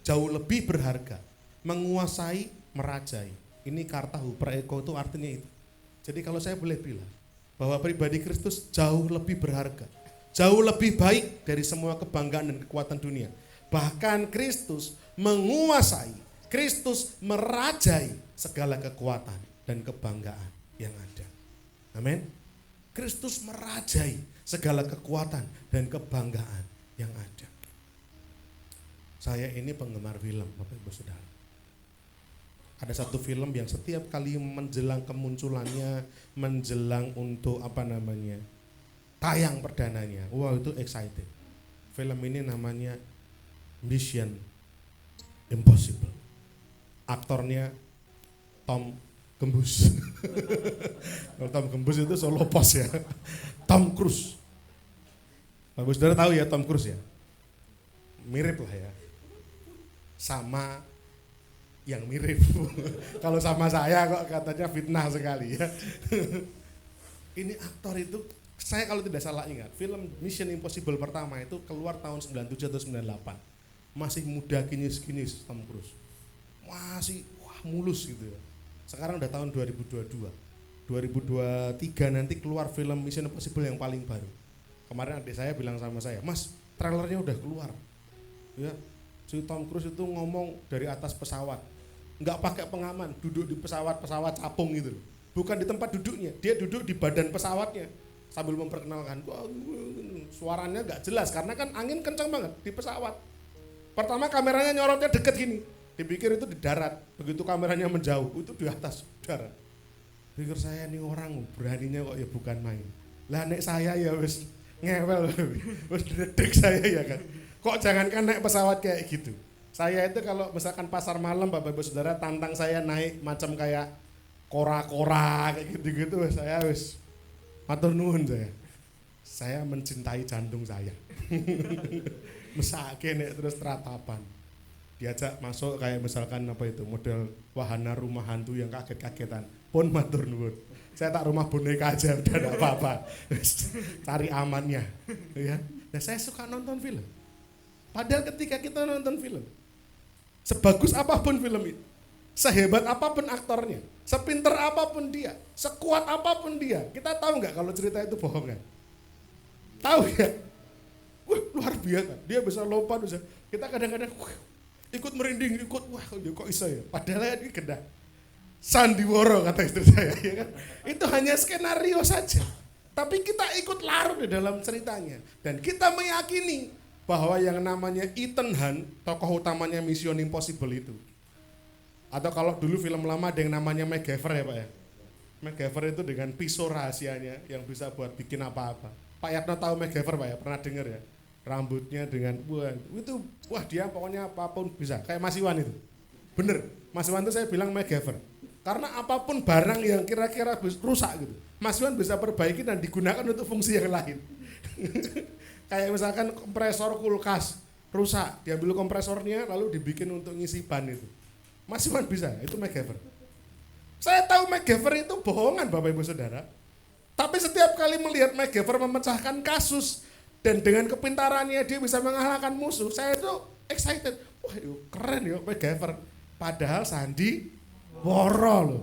jauh lebih berharga, menguasai, merajai. Ini kata huper echo itu artinya itu. Jadi kalau saya boleh bilang bahwa pribadi Kristus jauh lebih berharga, jauh lebih baik dari semua kebanggaan dan kekuatan dunia. Bahkan Kristus menguasai, Kristus merajai segala kekuatan dan kebanggaan yang ada. Amin. Kristus merajai segala kekuatan dan kebanggaan yang ada. Saya ini penggemar film, Bapak Ibu Saudara. Ada satu film yang setiap kali menjelang kemunculannya, menjelang untuk tayang perdananya, wah itu excited. Film ini namanya Mission Impossible. Aktornya Tom Gembus. Kalau Tom Gembus itu solo pos ya. Tom Cruise. Bapak Saudara tahu ya Tom Cruise ya? Mirip lah ya. Sama yang mirip. Kalau sama saya kok katanya fitnah sekali ya. Ini aktor itu, saya kalau tidak salah ingat, film Mission Impossible pertama itu keluar tahun 97 atau 98. Masih muda kinyis-kinyis Tom Cruise. Masih mulus gitu ya. Sekarang udah tahun 2022. 2023 nanti keluar film Mission Impossible yang paling baru. Kemarin adik saya bilang sama saya, "Mas, trailernya udah keluar." Ya, si Tom Cruise itu ngomong dari atas pesawat. Enggak pakai pengaman, duduk di pesawat capung gitu. Bukan di tempat duduknya, dia duduk di badan pesawatnya sambil memperkenalkan. Wah, suaranya enggak jelas karena kan angin kencang banget di pesawat. Pertama kameranya nyorotnya deket gini. Dipikir itu di darat, begitu kameranya menjauh, itu di atas darat. Pikir saya nih orang beraninya kok ya bukan main. Lah nek saya ya wis ngewel, wis dedek saya ya kan. Kok jangankan naik pesawat kayak gitu. Saya itu kalau misalkan pasar malam Bapak Ibu Saudara tantang saya naik macam kayak kora-kora kayak gitu-gitu, saya wis matur nuwun saya. Saya mencintai jantung saya. Mesake nek terus teratapan. Diajak masuk kayak misalkan model wahana rumah hantu yang kaget-kagetan, pun matur nuwun. Saya tak rumah boneka aja udah enggak apa-apa. Cari amannya, ya. Nah, saya suka nonton film. Padahal ketika kita nonton film, sebagus apapun film itu, sehebat apapun aktornya, sepinter apapun dia, sekuat apapun dia, kita tahu nggak kalau cerita itu bohongan? Tahu ya? Wah, luar biasa. Dia bisa lompat, bisa. Kita kadang-kadang ikut merinding, wah kok bisa ya? Padahal ini gendah sandiwara kata istri saya, ya kan? Itu hanya skenario saja. Tapi kita ikut larut di dalam ceritanya. Dan kita meyakini bahwa yang namanya Ethan Hunt, tokoh utamanya Mission Impossible itu. Atau kalau dulu film lama ada yang namanya MacGyver ya Pak ya. MacGyver itu dengan pisau rahasianya yang bisa buat bikin apa-apa. Pak Yatno tahu MacGyver Pak ya? Pernah dengar ya? Rambutnya dengan wah dia pokoknya apapun bisa kayak Mas Iwan itu, bener Mas Iwan itu saya bilang MacGyver karena apapun barang yang kira-kira rusak gitu Mas Iwan bisa perbaiki dan digunakan untuk fungsi yang lain. Kayak misalkan kompresor kulkas rusak, diambil kompresornya lalu dibikin untuk ngisi ban itu, Mas Iwan bisa, itu MacGyver. Saya tahu MacGyver itu bohongan Bapak Ibu Saudara, tapi setiap kali melihat MacGyver memecahkan kasus dan dengan kepintarannya dia bisa mengalahkan musuh, saya itu excited. Wah, keren ya MacGyver. Padahal sandiwara loh.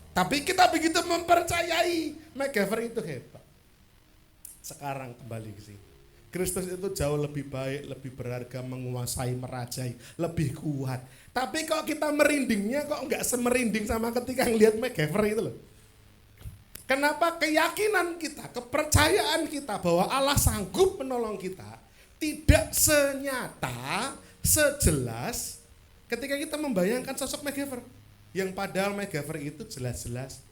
Tapi kita begitu mempercayai MacGyver itu hebat. Sekarang kembali ke sini. Kristus itu jauh lebih baik, lebih berharga, menguasai, merajai, lebih kuat. Tapi kok kita merindingnya kok enggak semerinding sama ketika ngelihat MacGyver itu loh. Kenapa keyakinan kita, kepercayaan kita bahwa Allah sanggup menolong kita tidak senyata, sejelas ketika kita membayangkan sosok MacGyver. Yang padahal MacGyver itu jelas-jelas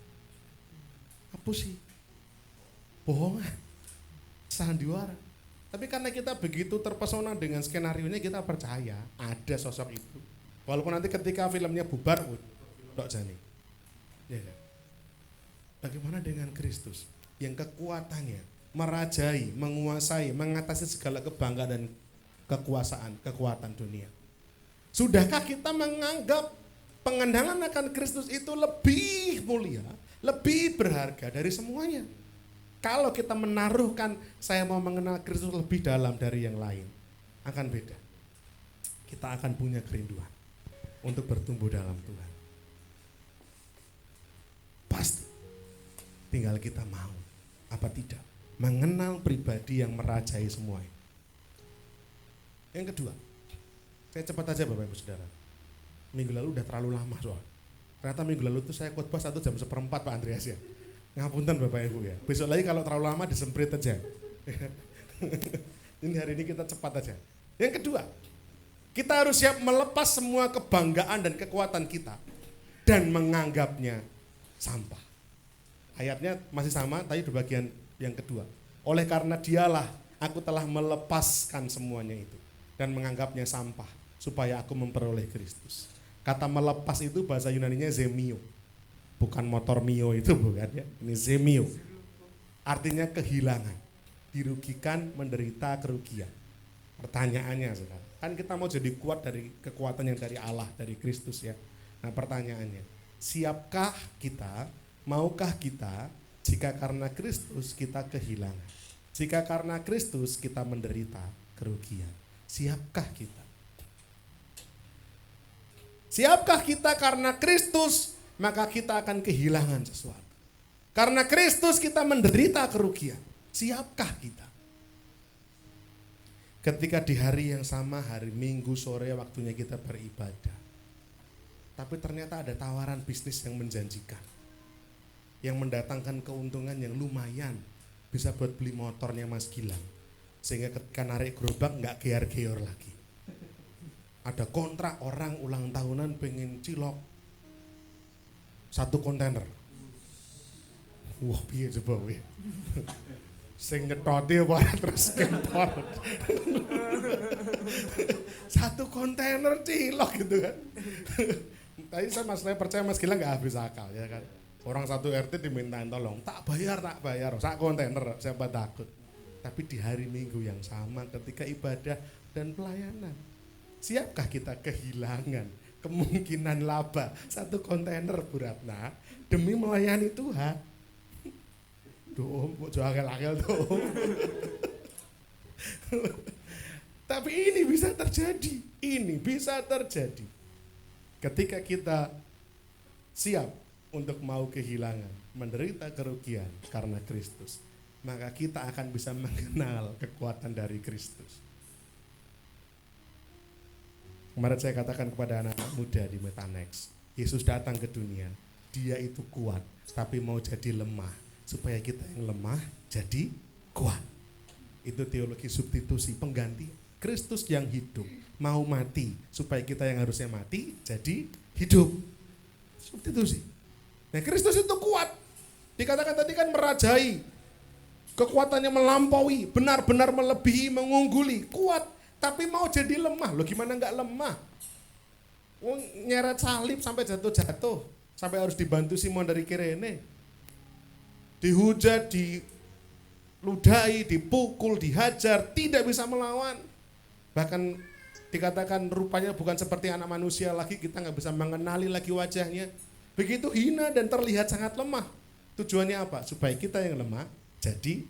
apa sih? Bohongan, sandiwara. Tapi karena kita begitu terpesona dengan skenario-nya, kita percaya ada sosok itu. Walaupun nanti ketika filmnya bubar, dok jani. Ya kan? Bagaimana dengan Kristus yang kekuatannya merajai, menguasai, mengatasi segala kebanggaan dan kekuasaan, kekuatan dunia? Sudahkah kita menganggap pengenalan akan Kristus itu lebih mulia, lebih berharga dari semuanya. Kalau kita menaruhkan saya mau mengenal Kristus lebih dalam dari yang lain, akan beda. Kita akan punya kerinduan untuk bertumbuh dalam Tuhan. Pasti. Tinggal kita mau apa tidak mengenal pribadi yang merajai semua ini. Yang kedua, saya cepat aja Bapak Ibu Saudara. Minggu lalu udah terlalu lama soal. Ternyata minggu lalu tuh saya khotbah 1:01 Pak Andreas ya. Ngapunten Bapak Ibu ya. Besok lagi kalau terlalu lama disemprit aja. Ini hari ini kita cepat aja. Yang kedua, kita harus siap melepas semua kebanggaan dan kekuatan kita dan menganggapnya sampah. Ayatnya masih sama, tapi di bagian yang kedua. Oleh karena dialah aku telah melepaskan semuanya itu dan menganggapnya sampah supaya aku memperoleh Kristus. Kata melepas itu bahasa Yunaninya zemio. Bukan motor mio itu bukan ya. Ini zemio. Artinya kehilangan, dirugikan, menderita kerugian. Pertanyaannya sekarang, kan kita mau jadi kuat dari kekuatan yang dari Allah, dari Kristus ya. Nah pertanyaannya, siapkah kita, maukah kita jika karena Kristus kita kehilangan? Jika karena Kristus kita menderita kerugian, siapkah kita? Siapkah kita karena Kristus maka kita akan kehilangan sesuatu? Karena Kristus kita menderita kerugian, siapkah kita? Ketika di hari yang sama, hari Minggu sore waktunya kita beribadah, tapi ternyata ada tawaran bisnis yang menjanjikan, yang mendatangkan keuntungan yang lumayan, bisa buat beli motornya Mas Gilang, sehingga ketika narik gerobak nggak gear-geor lagi. Ada kontrak orang ulang tahunan pengen cilok 1 kontainer. Wah piye coba weh. Sing nyetoti apa terus kempor. 1 kontainer cilok gitu kan. Tapi saya percaya Mas Gilang nggak habis akal ya kan. Orang 1 RT dimintain tolong, tak bayar, 1 kontainer, siapa takut. Tapi di hari Minggu yang sama ketika ibadah dan pelayanan, siapkah kita kehilangan kemungkinan laba 1 kontainer Bu Ratna demi melayani Tuhan? Duh, kok jual-jual tuh. Tapi ini bisa terjadi. Ketika kita siap untuk mau kehilangan, menderita kerugian karena Kristus, maka kita akan bisa mengenal kekuatan dari Kristus. Kemarin saya katakan kepada anak muda di Metanex, Yesus datang ke dunia, dia itu kuat, tapi mau jadi lemah, supaya kita yang lemah jadi kuat. Itu teologi substitusi, pengganti. Kristus yang hidup, mau mati, supaya kita yang harusnya mati, jadi hidup. Substitusi. Nah Kristus itu kuat, dikatakan tadi kan merajai, kekuatannya melampaui, benar-benar melebihi, mengungguli, kuat. Tapi mau jadi lemah, loh gimana enggak lemah? Nyeret salib sampai jatuh-jatuh, sampai harus dibantu Simon dari Kirene. Dihujat, diludahi, dipukul, dihajar, tidak bisa melawan. Bahkan dikatakan rupanya bukan seperti anak manusia lagi, kita nggak bisa mengenali lagi wajahnya. Begitu hina dan terlihat sangat lemah. Tujuannya apa? Supaya kita yang lemah jadi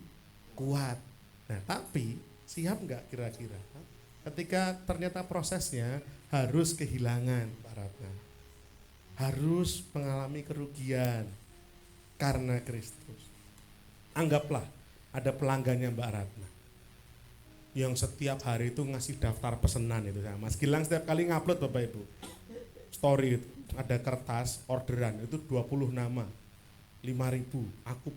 kuat. Nah tapi siap nggak kira-kira? Ketika ternyata prosesnya harus kehilangan Pak Ratna, harus mengalami kerugian karena Kristus. Anggaplah ada pelanggannya Mbak Ratna yang setiap hari itu ngasih daftar pesanan itu. Mas Gilang setiap kali ngupload Bapak Ibu story itu, ada kertas orderan itu 20 nama 5.000, aku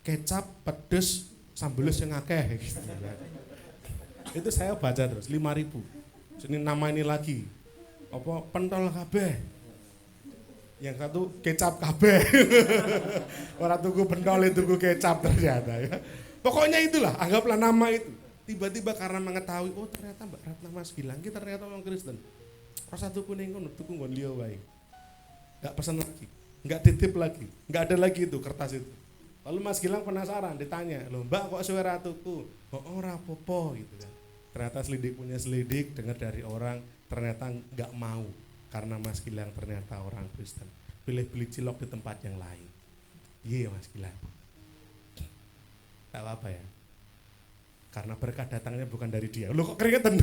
kecap pedes sambeles yang akeh gitu. Itu saya baca terus 5.000. Sini nama ini lagi apa pentol kabeh. Yang satu kecap kabeh. Orang tuku pentol tuku kecap ternyata ya. Pokoknya itulah, anggaplah nama itu. Tiba-tiba karena mengetahui oh ternyata Mbak Ratna Mas Gilang kita ternyata orang Kristen. Rasa tuku ning kono tuku nggon liya wae. Enggak pesan lagi, enggak titip lagi, enggak ada lagi itu kertas itu. Lalu Mas Gilang penasaran ditanya, "Loh Mbak kok suwe ra tuku?" "Oh ora apa-apa" gitu kan. Ternyata selidik punya selidik, dengar dari orang, ternyata nggak mau Karena Mas Gilang ternyata orang Kristen. Pilih beli cilok di tempat yang lain. Iya Mas Gilang. Tak apa-apa ya. Karena berkah datangnya bukan dari dia. Loh kok keringetan?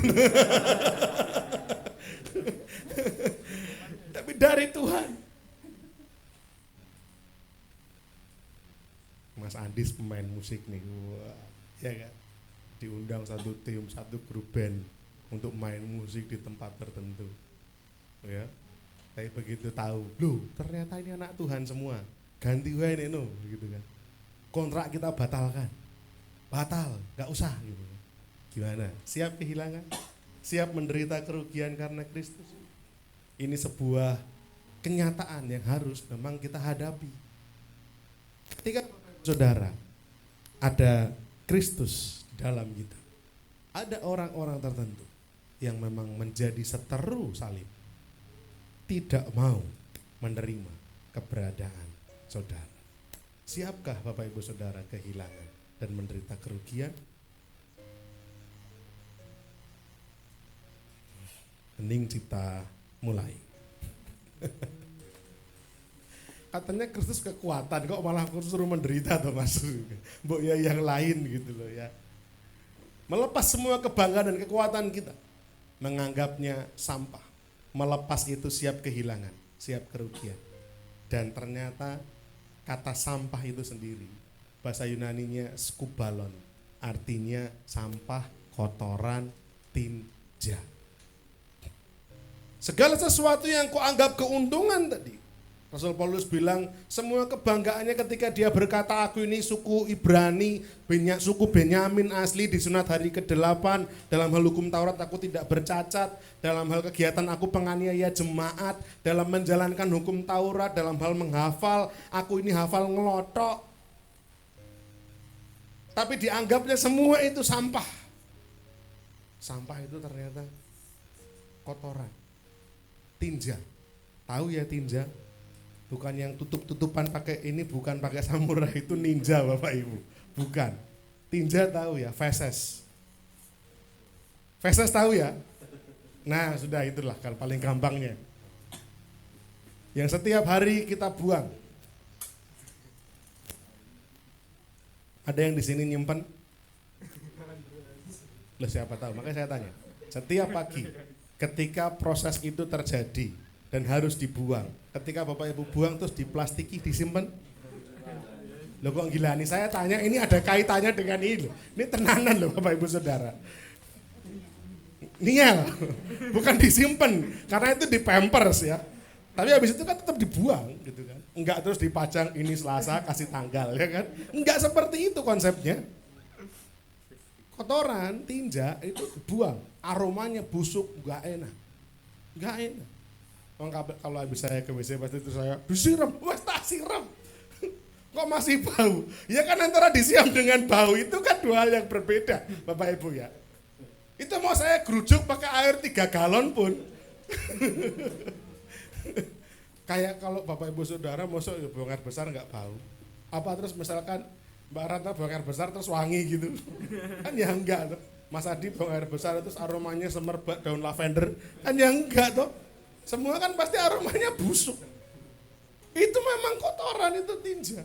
Tapi dari Tuhan. Mas Andis pemain musik nih. Wah, ya kan? Diundang satu tim, satu grup band untuk main musik di tempat tertentu. Ya. Tapi begitu tahu, loh ternyata ini anak Tuhan semua. Ganti wae neno gitu kan. Kontrak kita batalkan. Batal, nggak usah gitu. Gimana? Siap kehilangan? Siap menderita kerugian karena Kristus? Ini sebuah kenyataan yang harus memang kita hadapi. Ketika saudara ada Kristus di dalam kita, ada orang-orang tertentu yang memang menjadi seteru salib, tidak mau menerima keberadaan saudara. Siapkah Bapak Ibu Saudara kehilangan dan menderita kerugian? Hening kita mulai. Katanya Kristus kekuatan, kok malah suruh menderita tuh Mas. Mbok ya yang lain gitu loh ya. Melepas semua kebanggaan dan kekuatan kita, menganggapnya sampah. Melepas itu siap kehilangan, siap kerugian. Dan ternyata kata sampah itu sendiri, bahasa Yunaninya skubalon, artinya sampah, kotoran, tinja. Segala sesuatu yang kau anggap keuntungan tadi, Rasul Paulus bilang semua kebanggaannya ketika dia berkata aku ini suku Ibrani, suku Benyamin asli, disunat hari ke-8, dalam hal hukum Taurat aku tidak bercacat, dalam hal kegiatan aku penganiaya jemaat, dalam menjalankan hukum Taurat, dalam hal menghafal, aku ini hafal ngelotok. Tapi dianggapnya semua itu sampah. Sampah itu ternyata kotoran. Tinja. Tahu ya tinja? Bukan yang tutup-tutupan pakai ini, bukan pakai samurai, itu ninja Bapak Ibu. Bukan. Tinja tahu ya, feses. Feses tahu ya? Nah, sudah itulah kan paling gampangnya. Yang setiap hari kita buang. Ada yang di sini nyimpen? Loh siapa tahu, makanya saya tanya. Setiap pagi ketika proses itu terjadi dan harus dibuang, ketika Bapak Ibu buang terus diplastiki, disimpan. Loh kok gila nih, saya tanya ini ada kaitannya dengan ini loh. Ini tenanan loh Bapak Ibu Saudara. Niel, bukan disimpan, karena itu di pampers ya. Tapi habis itu kan tetap dibuang gitu kan. Enggak terus dipajang ini Selasa kasih tanggal ya kan. Enggak seperti itu konsepnya. Kotoran, tinja itu dibuang. Aromanya busuk, enggak enak. Enggak enak. Kalau habis saya ke WC pasti itu saya disiram, mas tak siram. Kok masih bau? Ya kan antara disiram dengan bau itu kan dua hal yang berbeda Bapak Ibu ya. Itu mau saya gerujuk pakai air 3 galon pun. Kayak kalau Bapak Ibu Saudara masuk ya buang air besar nggak bau. Apa terus misalkan Mbak Ranta buang air besar terus wangi gitu. Kan ya enggak tuh. Mas Adi buang air besar terus aromanya semerbak daun lavender. Kan ya enggak tuh. Semua kan pasti aromanya busuk. Itu memang kotoran, itu tinja.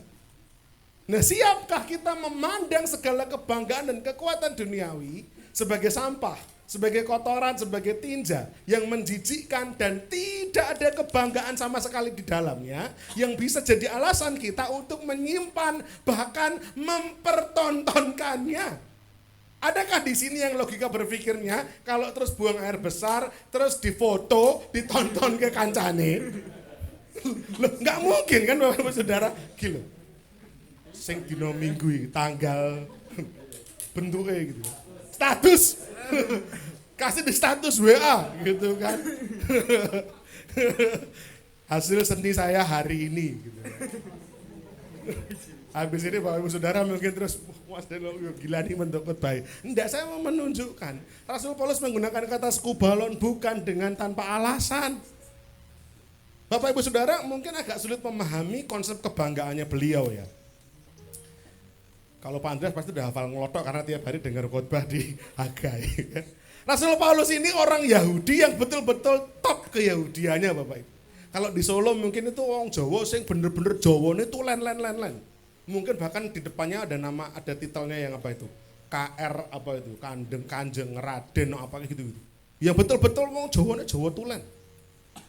Nah, siapkah kita memandang segala kebanggaan dan kekuatan duniawi sebagai sampah, sebagai kotoran, sebagai tinja yang menjijikkan dan tidak ada kebanggaan sama sekali di dalamnya, yang bisa jadi alasan kita untuk menyimpan bahkan mempertontonkannya? Adakah di sini yang logika berpikirnya kalau terus buang air besar, terus difoto, ditonton ke kancane? Loh, nggak mungkin kan Bapak Saudara? Gila. Sing dino minggu tanggal bentuknya gitu. Status. Kasih di status WA gitu kan. Hasil sendi saya hari ini gitu. Habis ini Bapak Ibu Saudara mungkin terus Mas Deno gila nih bentuk khotbah. Enggak, saya mau menunjukkan Rasul Paulus menggunakan kata skubalon bukan dengan tanpa alasan. Bapak Ibu Saudara mungkin agak sulit memahami konsep kebanggaannya beliau ya. Kalau Pak Andreas pasti udah hafal ngelotok karena tiap hari dengar khotbah di Hagai. Rasul Paulus ini orang Yahudi yang betul-betul top keyahudiannya Bapak Ibu. Kalau di Solo mungkin itu orang Jawa sing bener-bener Jawane itu len. Mungkin bahkan di depannya ada nama, ada titelnya yang apa itu? KR apa itu? Kanjeng, Raden apa gitu. Yang betul-betul orang Jawane Jawa tulen.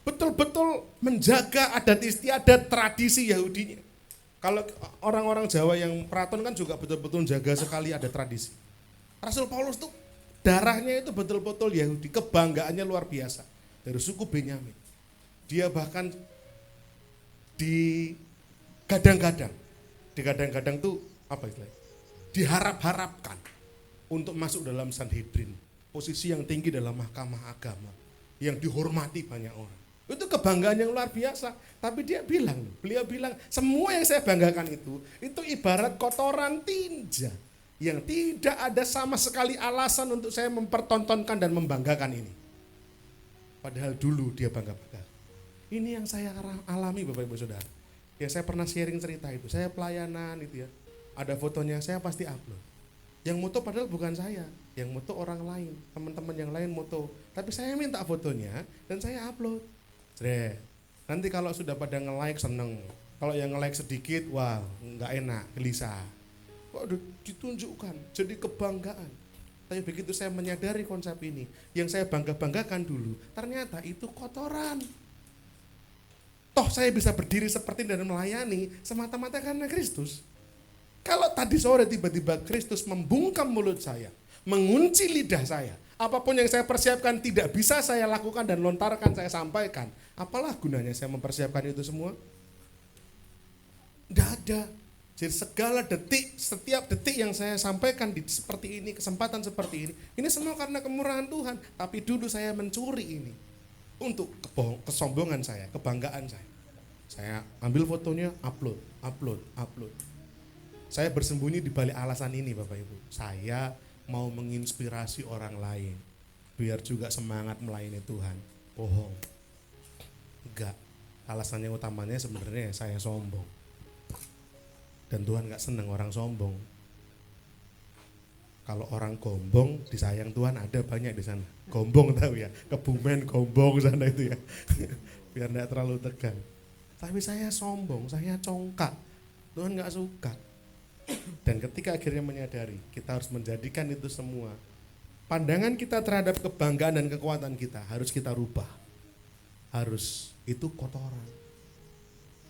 Betul-betul menjaga adat istiadat tradisi Yahudinya. Kalau orang-orang Jawa yang Praton kan juga betul-betul jaga sekali ada tradisi. Rasul Paulus tuh darahnya itu betul-betul Yahudi, kebanggaannya luar biasa. Dari suku Benyamin. Dia bahkan digadang-gadang tuh apa istilahnya? Diharap-harapkan untuk masuk dalam Sanhedrin, posisi yang tinggi dalam mahkamah agama, yang dihormati banyak orang. Itu kebanggaan yang luar biasa. Tapi beliau bilang, semua yang saya banggakan itu ibarat kotoran tinja yang tidak ada sama sekali alasan untuk saya mempertontonkan dan membanggakan ini. Padahal dulu dia bangga-bangga. Ini yang saya alami Bapak Ibu Saudara. Yang saya pernah sharing cerita itu. Saya pelayanan itu ya. Ada fotonya, saya pasti upload. Yang moto padahal bukan saya. Yang moto orang lain. Teman-teman yang lain moto. Tapi saya minta fotonya dan saya upload. Nanti kalau sudah pada nge-like seneng. Kalau yang nge-like sedikit, wah nggak enak, gelisah. Kok ditunjukkan, jadi kebanggaan. Tapi begitu saya menyadari konsep ini, yang saya bangga-banggakan dulu, ternyata itu kotoran. Toh saya bisa berdiri seperti ini dan melayani semata-mata karena Kristus. Kalau tadi sore tiba-tiba Kristus membungkam mulut saya, mengunci lidah saya, apapun yang saya persiapkan tidak bisa saya lakukan dan lontarkan, saya sampaikan. Apalah gunanya saya mempersiapkan itu semua? Tidak ada. Jadi segala detik, setiap detik yang saya sampaikan di seperti ini, kesempatan seperti ini semua karena kemurahan Tuhan. Tapi dulu saya mencuri ini untuk kesombongan saya, kebanggaan saya. Saya ambil fotonya, upload. Saya bersembunyi di balik alasan ini Bapak Ibu. Saya mau menginspirasi orang lain biar juga semangat melayani Tuhan. Bohong. Enggak. Alasannya utamanya sebenarnya saya sombong. Dan Tuhan gak senang orang sombong. Kalau orang gombong disayang Tuhan ada banyak di sana. Gombong tahu ya, Kebumen gombong sana itu ya. Biar gak terlalu tegang. Tapi saya sombong, saya congkak. Tuhan gak suka. Dan ketika akhirnya menyadari, kita harus menjadikan itu semua. Pandangan kita terhadap kebanggaan dan kekuatan kita harus kita rubah. Harus itu kotoran.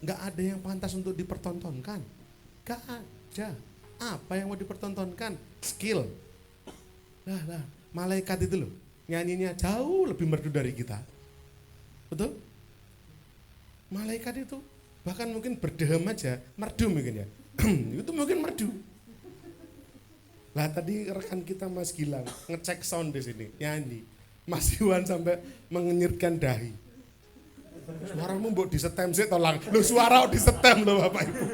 Gak ada yang pantas untuk dipertontonkan. Gak ada. Apa yang mau dipertontonkan? Skill. Lah, malaikat itu loh, nyanyinya jauh lebih merdu dari kita. Betul? Malaikat itu bahkan mungkin berdehem aja, merdu mungkin ya. Itu mungkin merdu. Lah tadi rekan kita Mas Gilang ngecek sound di sini, nyanyi. Mas Iwan sampai mengenyirkan dahi. Suaramu mbok disetem sih tolong. Loh suara disetem loh Bapak Ibu.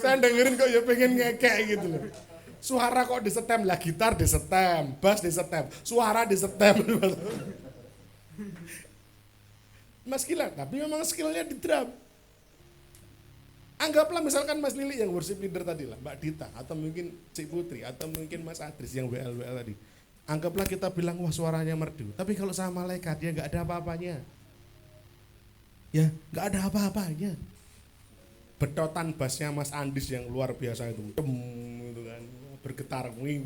Saya dengerin kok ya pengen ngekek gitu loh. Suara kok disetem, lah gitar disetem, bass disetem, suara disetem. Mas Gilang, tapi memang skillnya di drum. Anggaplah misalkan Mas Lili yang worship leader tadi lah, Mbak Dita, atau mungkin Cik Putri, atau mungkin Mas Adris yang WL tadi. Anggaplah kita bilang wah suaranya merdu, tapi kalau sama malaikat dia nggak ada apa-apanya. Ya, nggak ada apa-apanya. Betotan bassnya Mas Andis yang luar biasa itu, gitu kan, bergetar, wing.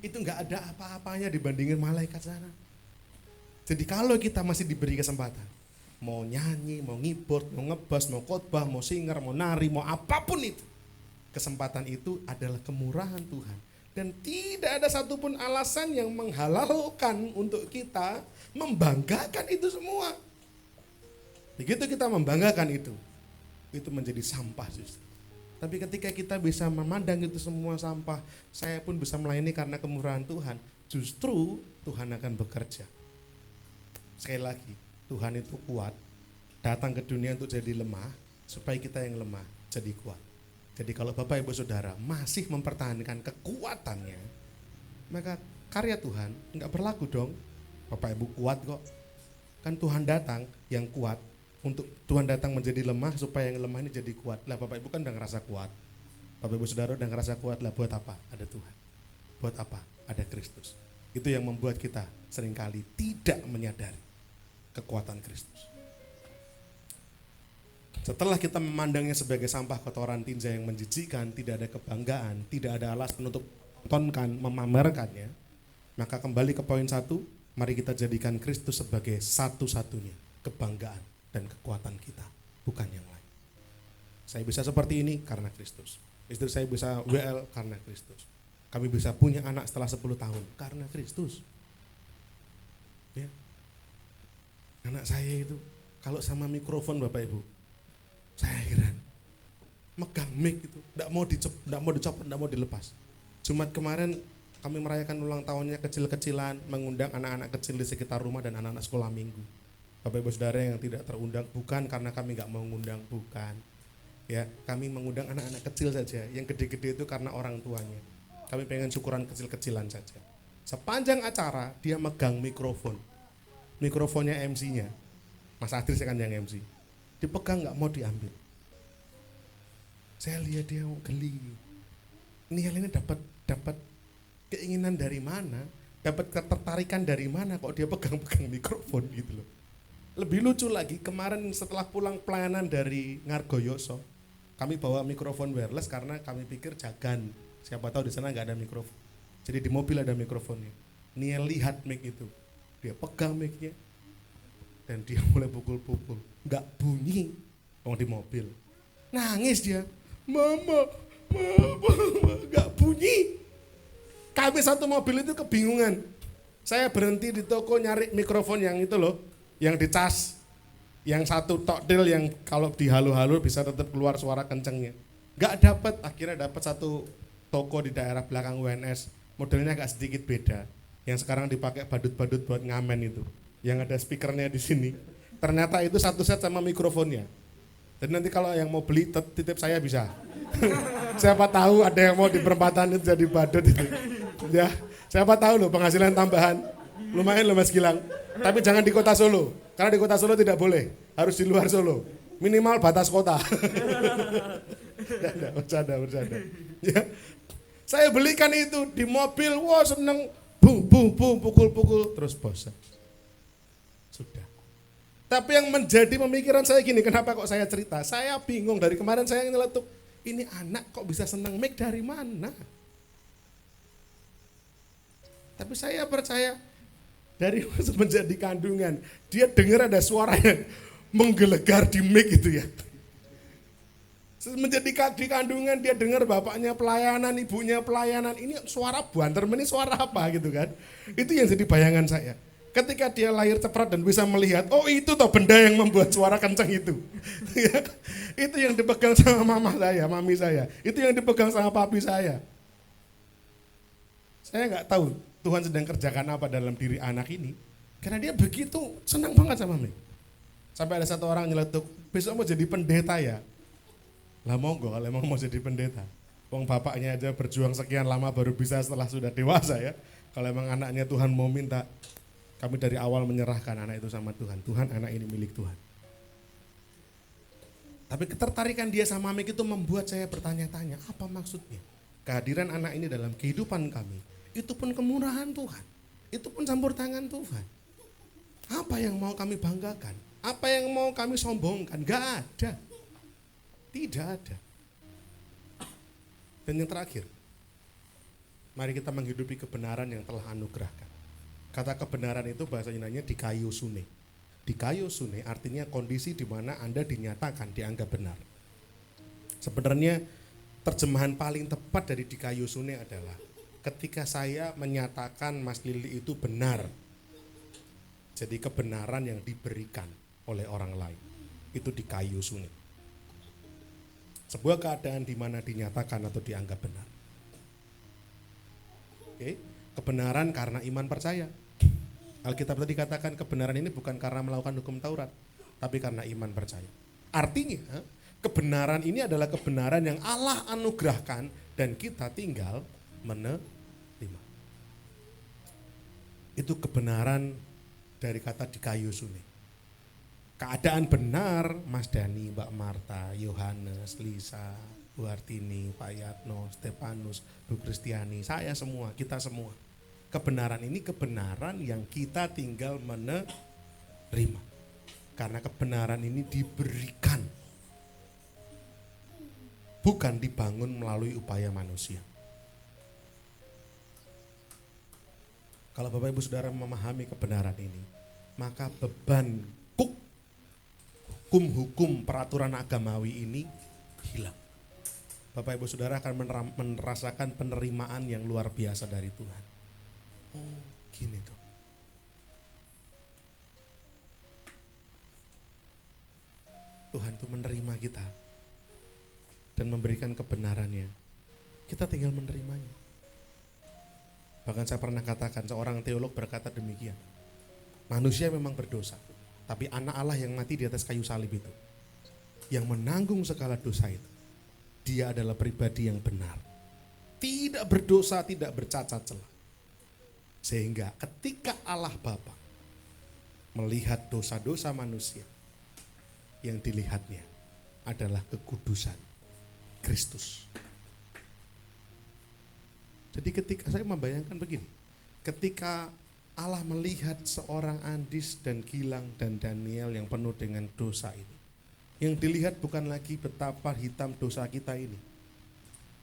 Itu nggak ada apa-apanya dibandingin malaikat sana. Jadi kalau kita masih diberi kesempatan, mau nyanyi, mau ngibot, mau ngebas, mau khotbah, mau singer, mau nari, mau apapun itu, kesempatan itu adalah kemurahan Tuhan. Dan tidak ada satupun alasan yang menghalalkan untuk kita membanggakan itu semua. Begitu kita membanggakan itu menjadi sampah justru. Tapi ketika kita bisa memandang itu semua sampah, saya pun bisa melayani karena kemurahan Tuhan, justru Tuhan akan bekerja. Sekali lagi, Tuhan itu kuat, datang ke dunia untuk jadi lemah, supaya kita yang lemah jadi kuat. Jadi kalau Bapak Ibu Saudara masih mempertahankan kekuatannya, maka karya Tuhan enggak berlaku dong. Bapak Ibu kuat kok. Kan Tuhan datang yang kuat, untuk Tuhan datang menjadi lemah supaya yang lemah ini jadi kuat. Lah Bapak Ibu kan udah ngerasa kuat. Bapak Ibu Saudara udah ngerasa kuat, lah buat apa? Ada Tuhan. Buat apa? Ada Kristus. Itu yang membuat kita seringkali tidak menyadari kekuatan Kristus. Setelah kita memandangnya sebagai sampah kotoran tinja yang menjijikkan, tidak ada kebanggaan, tidak ada alasan untuk tonton memamerkannya, maka kembali ke poin 1, mari kita jadikan Kristus sebagai satu-satunya kebanggaan dan kekuatan kita, bukan yang lain. Saya bisa seperti ini karena Kristus. Istri saya bisa WL karena Kristus. Kami bisa punya anak setelah 10 tahun karena Kristus. Ya. Anak saya itu kalau sama mikrofon Bapak Ibu, saya heran. Megang mic itu, enggak mau dicopot, enggak mau dilepas. Jumat kemarin kami merayakan ulang tahunnya kecil-kecilan, mengundang anak-anak kecil di sekitar rumah dan anak-anak sekolah minggu. Bapak Ibu Saudara yang tidak terundang, bukan karena kami enggak mau mengundang, bukan. Ya, kami mengundang anak-anak kecil saja, yang gede-gede itu karena orang tuanya. Kami pengen syukuran kecil-kecilan saja. Sepanjang acara dia megang mikrofon. Mikrofonnya MC-nya. Mas Adris kan yang MC. Dipegang nggak mau diambil. Saya lihat dia geli. Ini dapat keinginan dari mana? Dapat ketertarikan dari mana kok dia pegang-pegang mikrofon gitu loh. Lebih lucu lagi, kemarin setelah pulang pelayanan dari Ngargoyoso, kami bawa mikrofon wireless karena kami pikir jagan. Siapa tahu di sana nggak ada mikrofon. Jadi di mobil ada mikrofonnya. Nia lihat mic itu, dia pegang micnya dan dia mulai pukul-pukul. Nggak bunyi, di mobil. Nangis dia, mama, nggak bunyi. Kami satu mobil itu kebingungan. Saya berhenti di toko nyari mikrofon yang itu loh, yang dicas, yang satu tokdil yang kalau dihalu-halu bisa tetap keluar suara kencengnya. Nggak dapat, akhirnya dapat satu toko di daerah belakang UNS, modelnya agak sedikit beda. Yang sekarang dipakai badut-badut buat ngamen itu, yang ada speakernya di sini. Ternyata itu satu set sama mikrofonnya. Jadi nanti kalau yang mau beli titip saya bisa. Siapa tahu ada yang mau di perempatan itu jadi badut itu. Ya, siapa tahu loh penghasilan tambahan. Lumayan loh Mas Gilang. Tapi jangan di kota Solo, karena di kota Solo tidak boleh, harus di luar Solo. Minimal batas kota. Bercanda. Ya. Saya belikan itu di mobil, wah seneng, bung, pukul, terus bosan. Sudah. Tapi yang menjadi pemikiran saya gini, kenapa kok saya cerita? Saya bingung, dari kemarin saya nyeletuk, ini anak kok bisa seneng mic dari mana? Tapi saya percaya, dari semenjak di kandungan, dia dengar ada suara yang menggelegar di mic itu ya. Semenjak di kandungan dia dengar bapaknya pelayanan, ibunya pelayanan, ini suara banter, ini suara apa gitu kan. Itu yang jadi bayangan saya. Ketika dia lahir cepat dan bisa melihat, oh itu toh benda yang membuat suara kencang itu. Itu yang dipegang sama mama saya, mami saya. Itu yang dipegang sama papi saya. Saya nggak tahu Tuhan sedang kerjakan apa dalam diri anak ini. Karena dia begitu senang banget sama mami. Sampai ada satu orang nyeletuk, besok mau jadi pendeta ya. Lah monggo kalau emang mau jadi pendeta. Wong bapaknya aja berjuang sekian lama baru bisa setelah sudah dewasa ya. Kalau emang anaknya Tuhan mau minta, kami dari awal menyerahkan anak itu sama Tuhan. Tuhan, anak ini milik Tuhan. Tapi ketertarikan dia sama Mik itu membuat saya bertanya-tanya, apa maksudnya? Kehadiran anak ini dalam kehidupan kami, itu pun kemurahan Tuhan. Itu pun campur tangan Tuhan. Apa yang mau kami banggakan? Apa yang mau kami sombongkan? Gak ada. Tidak ada. Dan yang terakhir, mari kita menghidupi kebenaran yang telah anugerahkan. Kata kebenaran itu bahasa Yunani dikaiosune. Dikaiosune artinya kondisi di mana Anda dinyatakan, dianggap benar. Sebenarnya terjemahan paling tepat dari dikaiosune adalah ketika saya menyatakan Mas Lili itu benar. Jadi kebenaran yang diberikan oleh orang lain. Itu dikaiosune. Sebuah keadaan di mana dinyatakan atau dianggap benar. Oke, kebenaran karena iman percaya. Alkitab tadi katakan kebenaran ini bukan karena melakukan hukum Taurat, tapi karena iman percaya. Artinya, kebenaran ini adalah kebenaran yang Allah anugerahkan dan kita tinggal menerima. Itu kebenaran dari kata dikaiosune. Keadaan benar Mas Dani, Mbak Marta, Yohanes, Lisa, Bu Hartini, Pak Yatno, Stefanus, Bu Kristiani, saya semua, kita semua. Kebenaran ini kebenaran yang kita tinggal menerima. Karena kebenaran ini diberikan, bukan dibangun melalui upaya manusia. Kalau Bapak Ibu Saudara memahami kebenaran ini, maka beban hukum-hukum peraturan agamawi ini hilang. Bapak Ibu Saudara akan merasakan penerimaan yang luar biasa dari Tuhan. Oh, gini tuh. Tuhan itu menerima kita dan memberikan kebenarannya. Kita tinggal menerimanya. Bahkan saya pernah katakan, seorang teolog berkata demikian. Manusia memang berdosa, tapi anak Allah yang mati di atas kayu salib itu, yang menanggung segala dosa itu, dia adalah pribadi yang benar. Tidak berdosa, tidak bercacat celah. Sehingga ketika Allah Bapa melihat dosa-dosa manusia, yang dilihatnya adalah kekudusan Kristus. Jadi ketika saya membayangkan begini, ketika Allah melihat seorang Andis dan Gilang dan Daniel yang penuh dengan dosa ini, yang dilihat bukan lagi betapa hitam dosa kita ini,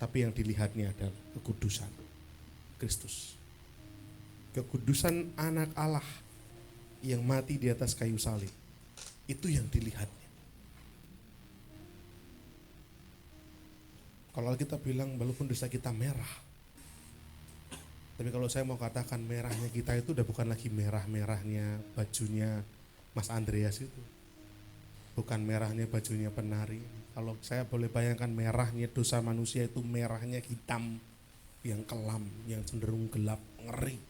tapi yang dilihatnya adalah kekudusan Kristus. Kekudusan anak Allah yang mati di atas kayu salib, itu yang dilihatnya. Kalau kita bilang walaupun dosa kita merah, tapi kalau saya mau katakan merahnya kita itu udah bukan lagi merah-merahnya bajunya Mas Andreas itu. Bukan merahnya bajunya penari. Kalau saya boleh bayangkan merahnya dosa manusia itu merahnya hitam, yang kelam, yang cenderung gelap, ngeri.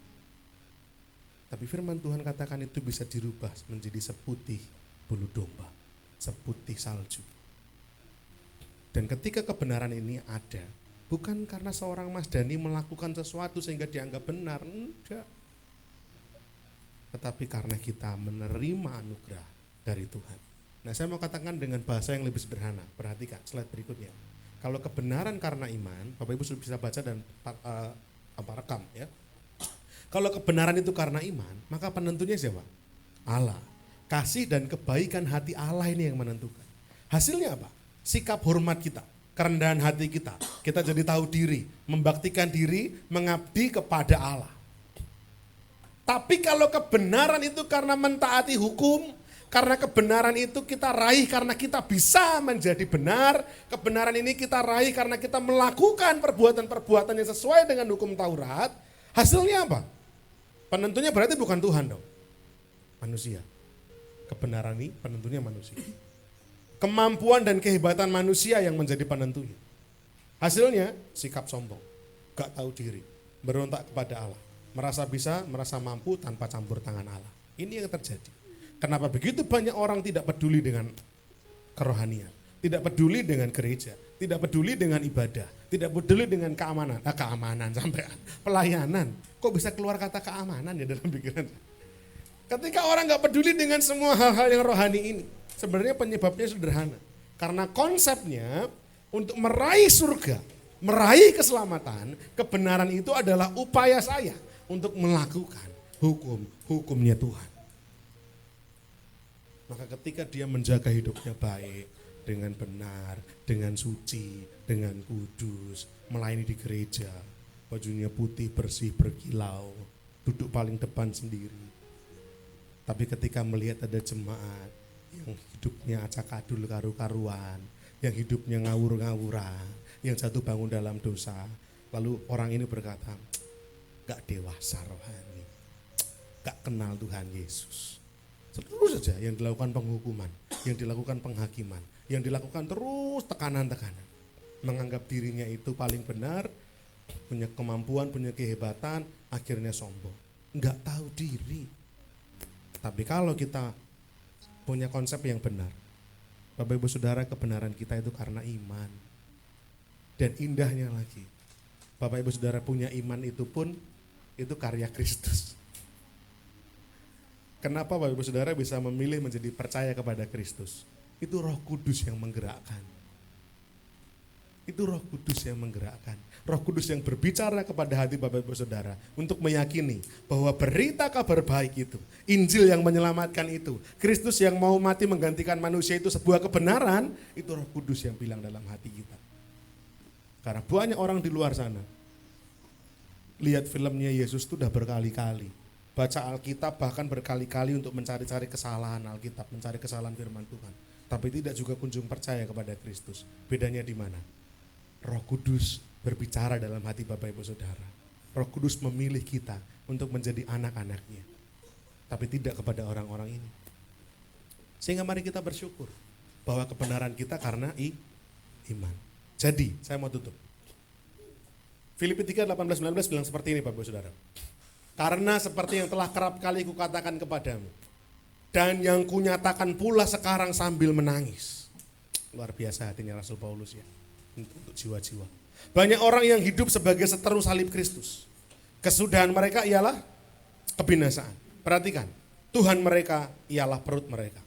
Tapi firman Tuhan katakan itu bisa dirubah menjadi seputih bulu domba, seputih salju. Dan ketika kebenaran ini ada, bukan karena seorang Mas Dani melakukan sesuatu sehingga dianggap benar, enggak. Tetapi karena kita menerima anugerah dari Tuhan. Nah, saya mau katakan dengan bahasa yang lebih sederhana. Perhatikan slide berikutnya. Kalau kebenaran karena iman, Bapak Ibu sudah bisa baca dan rekam ya. Kalau kebenaran itu karena iman, maka penentunya siapa? Allah. Kasih dan kebaikan hati Allah ini yang menentukan. Hasilnya apa? Sikap hormat kita, kerendahan hati kita. Kita jadi tahu diri, membaktikan diri, mengabdi kepada Allah. Tapi kalau kebenaran itu karena mentaati hukum, karena kebenaran itu kita raih karena kita bisa menjadi benar, kebenaran ini kita raih karena kita melakukan perbuatan-perbuatan yang sesuai dengan hukum Taurat, hasilnya apa? Penentunya berarti bukan Tuhan dong, manusia. Kebenaran ini penentunya manusia. Kemampuan dan kehebatan manusia yang menjadi penentunya. Hasilnya sikap sombong, gak tahu diri, berontak kepada Allah, merasa bisa, merasa mampu tanpa campur tangan Allah. Ini yang terjadi. Kenapa begitu banyak orang tidak peduli dengan kerohanian, tidak peduli dengan gereja, tidak peduli dengan ibadah, tidak peduli dengan keamanan, pelayanan. Kok bisa keluar kata keamanan ya dalam pikiran? Ketika orang gak peduli dengan semua hal-hal yang rohani ini, sebenarnya penyebabnya sederhana. Karena konsepnya untuk meraih surga, meraih keselamatan, kebenaran itu adalah upaya saya untuk melakukan hukumnya Tuhan. Maka ketika dia menjaga hidupnya baik, dengan benar, dengan suci, dengan kudus, melayani di gereja, bajunya putih, bersih, berkilau, duduk paling depan sendiri. Tapi ketika melihat ada jemaat yang hidupnya acak-adul karu-karuan, yang hidupnya ngawur-ngawuran, yang jatuh bangun dalam dosa, lalu orang ini berkata, gak dewasa rohani, gak kenal Tuhan Yesus. Terus saja yang dilakukan penghukuman, yang dilakukan penghakiman, yang dilakukan terus tekanan-tekanan. Menganggap dirinya itu paling benar, punya kemampuan, punya kehebatan, akhirnya sombong. Gak tahu diri. Tapi kalau kita punya konsep yang benar, Bapak Ibu Saudara, kebenaran kita itu karena iman. Dan indahnya lagi, Bapak Ibu Saudara punya iman itu pun, itu karya Kristus. Kenapa Bapak Ibu Saudara bisa memilih menjadi percaya kepada Kristus? Itu Roh Kudus yang menggerakkan. Itu Roh Kudus yang menggerakkan. Roh Kudus yang berbicara kepada hati Bapak Ibu Saudara untuk meyakini bahwa berita kabar baik itu, Injil yang menyelamatkan itu, Kristus yang mau mati menggantikan manusia itu sebuah kebenaran, itu Roh Kudus yang bilang dalam hati kita. Karena banyak orang di luar sana lihat filmnya Yesus itu udah berkali-kali, baca Alkitab bahkan berkali-kali untuk mencari-cari kesalahan Alkitab, mencari kesalahan firman Tuhan, tapi tidak juga kunjung percaya kepada Kristus. Bedanya di mana? Roh Kudus berbicara dalam hati Bapak Ibu Saudara. Roh Kudus memilih kita untuk menjadi anak-anaknya, tapi tidak kepada orang-orang ini. Sehingga mari kita bersyukur bahwa kebenaran kita karena iman. Jadi saya mau tutup. Filipi 3, 18-19 bilang seperti ini Bapak Ibu Saudara. Karena seperti yang telah kerap kali kukatakan kepadamu, dan yang kunyatakan pula sekarang sambil menangis. Luar biasa hatinya Rasul Paulus ya, untuk jiwa-jiwa. Banyak orang yang hidup sebagai seteru salib Kristus. Kesudahan mereka ialah kebinasaan. Perhatikan, Tuhan mereka ialah perut mereka.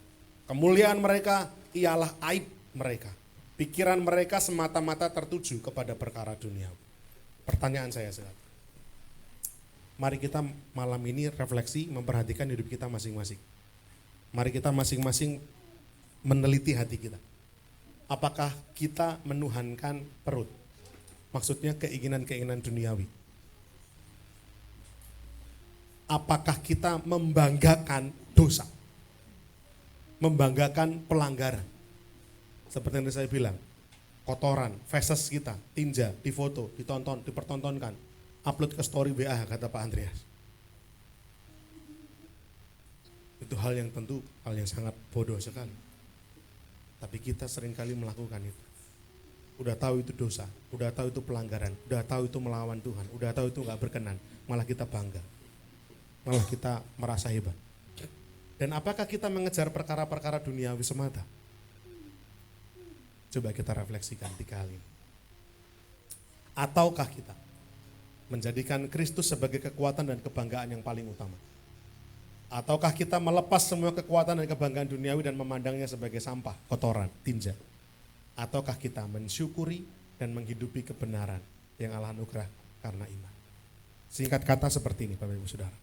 Kemuliaan mereka ialah aib mereka. Pikiran mereka semata-mata tertuju kepada perkara duniawi. Pertanyaan saya sekarang, mari kita malam ini refleksi, memperhatikan hidup kita masing-masing. Mari kita masing-masing meneliti hati kita. Apakah kita menuhankan perut? Maksudnya keinginan-keinginan duniawi. Apakah kita membanggakan dosa? Membanggakan pelanggaran? Seperti yang saya bilang, kotoran, feses kita, tinja, difoto, ditonton, dipertontonkan, upload ke story WA kata Pak Andreas. Itu hal yang tentu, hal yang sangat bodoh sekali. Tapi kita seringkali melakukan itu. Udah tahu itu dosa, udah tahu itu pelanggaran, udah tahu itu melawan Tuhan, udah tahu itu gak berkenan, malah kita bangga. Malah kita merasa hebat. Dan apakah kita mengejar perkara-perkara duniawi semata? Coba kita refleksikan 3 hal ini. Ataukah kita menjadikan Kristus sebagai kekuatan dan kebanggaan yang paling utama? Ataukah kita melepas semua kekuatan dan kebanggaan duniawi dan memandangnya sebagai sampah, kotoran, tinja? Ataukah kita mensyukuri dan menghidupi kebenaran yang Allah anugerah karena iman? Singkat kata seperti ini Bapak Ibu Saudara.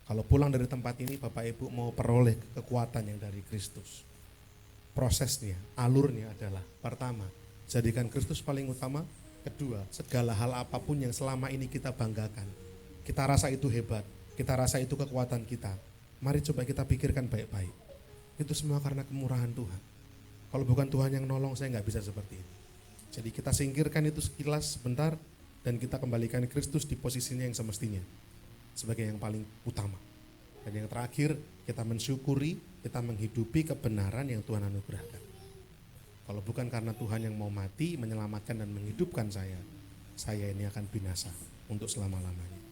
Kalau pulang dari tempat ini Bapak Ibu mau peroleh kekuatan yang dari Kristus. Prosesnya, alurnya adalah pertama, jadikan Kristus paling utama. Kedua, segala hal apapun yang selama ini kita banggakan, kita rasa itu hebat, kita rasa itu kekuatan kita, mari coba kita pikirkan baik-baik. Itu semua karena kemurahan Tuhan. Kalau bukan Tuhan yang nolong, saya nggak bisa seperti ini. Jadi kita singkirkan itu sekilas sebentar dan kita kembalikan Kristus di posisinya yang semestinya sebagai yang paling utama. Dan yang terakhir, kita mensyukuri, kita menghidupi kebenaran yang Tuhan anugerahkan. Kalau bukan karena Tuhan yang mau mati, menyelamatkan dan menghidupkan saya ini akan binasa untuk selama-lamanya.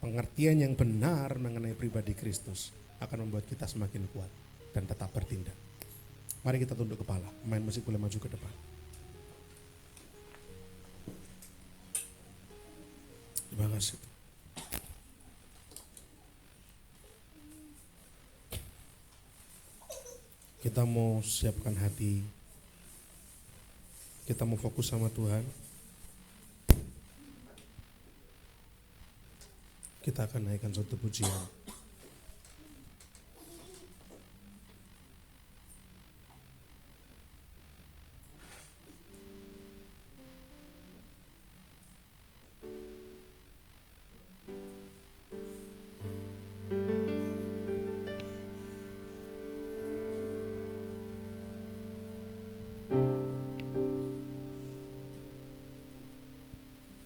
Pengertian yang benar mengenai pribadi Kristus akan membuat kita semakin kuat dan tetap bertindak. Mari kita tunduk kepala, pemain musik boleh maju ke depan. Terima kasih. Kita mau siapkan hati, kita mau fokus sama Tuhan. Kita akan naikkan suatu pujian.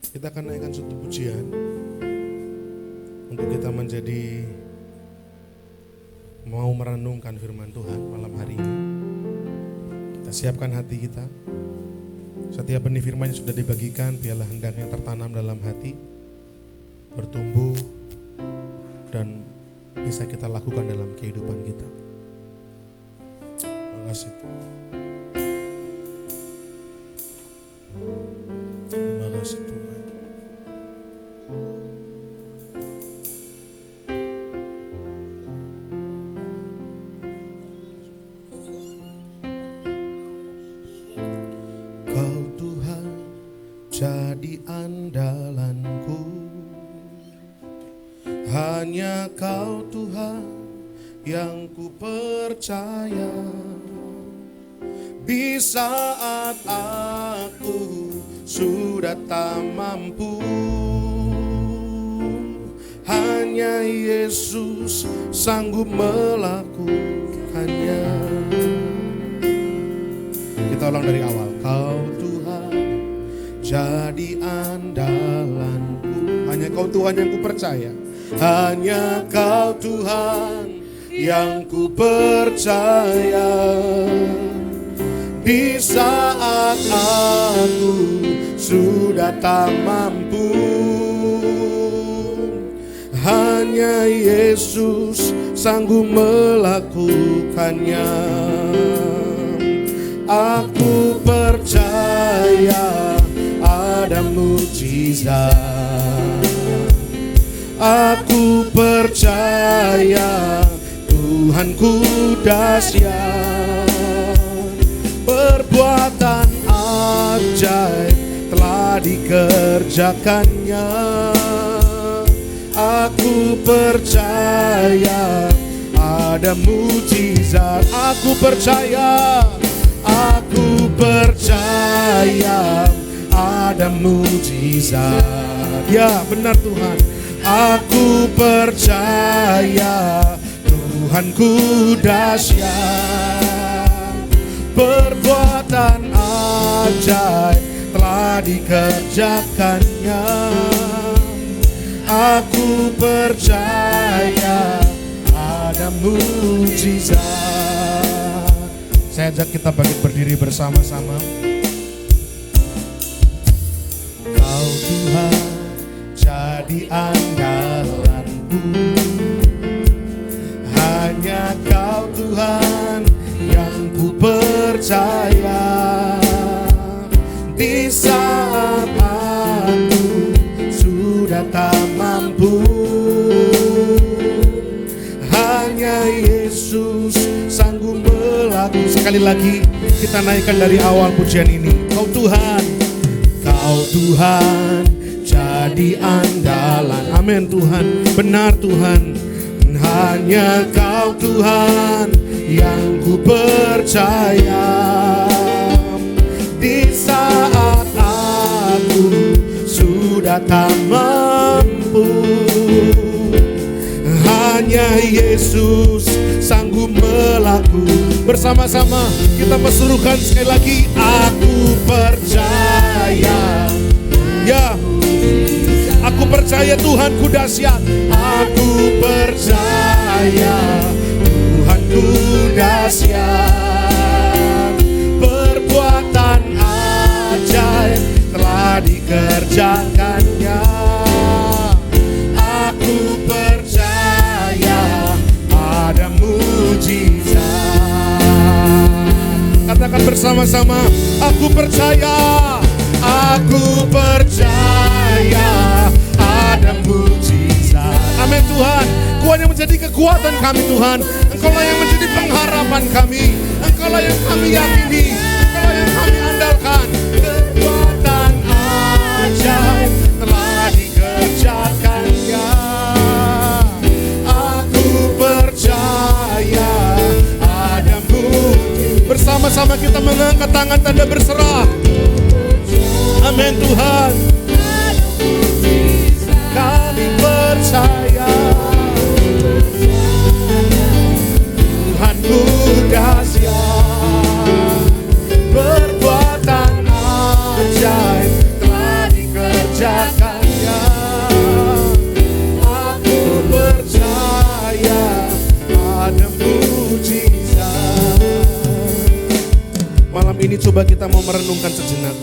Kita akan naikkan suatu pujian untuk kita menjadi mau merenungkan firman Tuhan malam hari ini. Kita siapkan hati kita. Setiap benih firman yang sudah dibagikan, biarlah hendaknya tertanam dalam hati, bertumbuh, dan bisa kita lakukan dalam kehidupan kita. Terima kasih. Terima kasih Tuhan. Kau Tuhan yang ku percaya. Di saat aku sudah tak mampu, hanya Yesus sanggup melakukannya. Kita ulang dari awal. Kau Tuhan jadi andalanku. Hanya Kau Tuhan yang ku percaya. Hanya Kau Tuhan yang ku percaya. Di saat aku sudah tak mampu, hanya Yesus sanggup melakukannya. Aku percaya ada mukjizat. Aku percaya Tuhanku dahsyat. Perbuatan ajaib telah dikerjakannya. Aku percaya ada mukjizat. Aku percaya ada mukjizat. Ya benar Tuhan. Aku percaya Tuhanku dahsyat. Perbuatan ajaib telah dikerjakannya. Aku percaya ada mukjizat. Saya ajak kita bangkit berdiri bersama-sama. Kau Tuhan jadi andalanku. Hanya Kau Tuhan yang ku percaya. Di saat aku sudah tak mampu, hanya Yesus sanggup melakukan. Sekali lagi kita naikkan dari awal pujian ini. Kau Tuhan jadi andalan. Amin Tuhan, benar Tuhan. Hanya Kau Tuhan yang ku percaya. Di saat aku sudah tak mampu, hanya Yesus sanggup melakukan. Bersama-sama kita pesuruhkan sekali lagi. Aku percaya. Ya, aku percaya Tuhanku dahsyat. Aku percaya Tuhanku dahsyat. Perbuatan ajaib telah dikerjakannya. Aku percaya ada mukjizat. Katakan bersama-sama. Aku percaya ada mukjizat. Amin Tuhan. Kau yang menjadi kekuatan kami Tuhan. Engkau lah yang menjadi pengharapan kami. Engkau lah yang kami yakini. Engkau lah yang kami andalkan. Perbuatan ajaib telah dikerjakannya. Aku percaya ada mukjizat. Bersama-sama kita mengangkat tangan tanda berserah. Amin Tuhan. Kami percaya Tuhanku dahsyat. Perbuatan ajaib telah dikerjakannya. Aku percaya ada mukjizat. Malam ini coba kita mau merenungkan sejenak.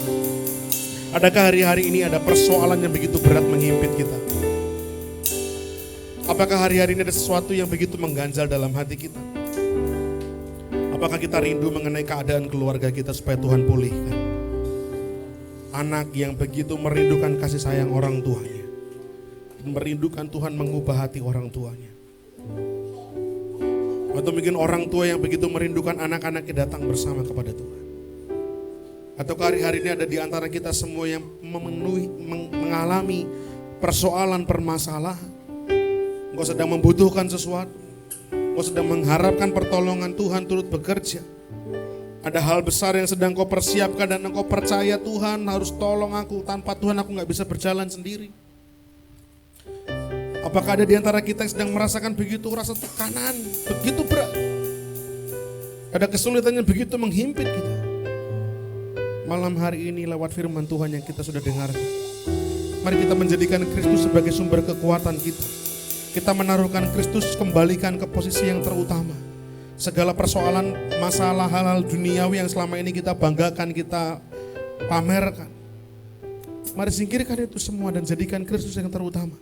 Adakah hari-hari ini ada persoalan yang begitu berat menghimpit kita? Apakah hari-hari ini ada sesuatu yang begitu mengganjal dalam hati kita? Apakah kita rindu mengenai keadaan keluarga kita supaya Tuhan pulihkan? Anak yang begitu merindukan kasih sayang orang tuanya, merindukan Tuhan mengubah hati orang tuanya. Atau mungkin orang tua yang begitu merindukan anak-anaknya datang bersama kepada Tuhan. Atau hari-hari ini ada di antara kita semua yang mengalami persoalan, permasalahan. Engkau sedang membutuhkan sesuatu. Kau sedang mengharapkan pertolongan Tuhan turut bekerja. Ada hal besar yang sedang kau persiapkan dan engkau percaya Tuhan harus tolong aku. Tanpa Tuhan aku gak bisa berjalan sendiri. Apakah ada di antara kita yang sedang merasakan begitu rasa tekanan, begitu berat? Ada kesulitan yang begitu menghimpit kita. Malam hari ini lewat firman Tuhan yang kita sudah dengar, mari kita menjadikan Kristus sebagai sumber kekuatan kita. Kita menaruhkan Kristus, kembalikan ke posisi yang terutama. Segala persoalan, masalah, hal-hal duniawi yang selama ini kita banggakan, kita pamerkan, mari singkirkan itu semua dan jadikan Kristus yang terutama.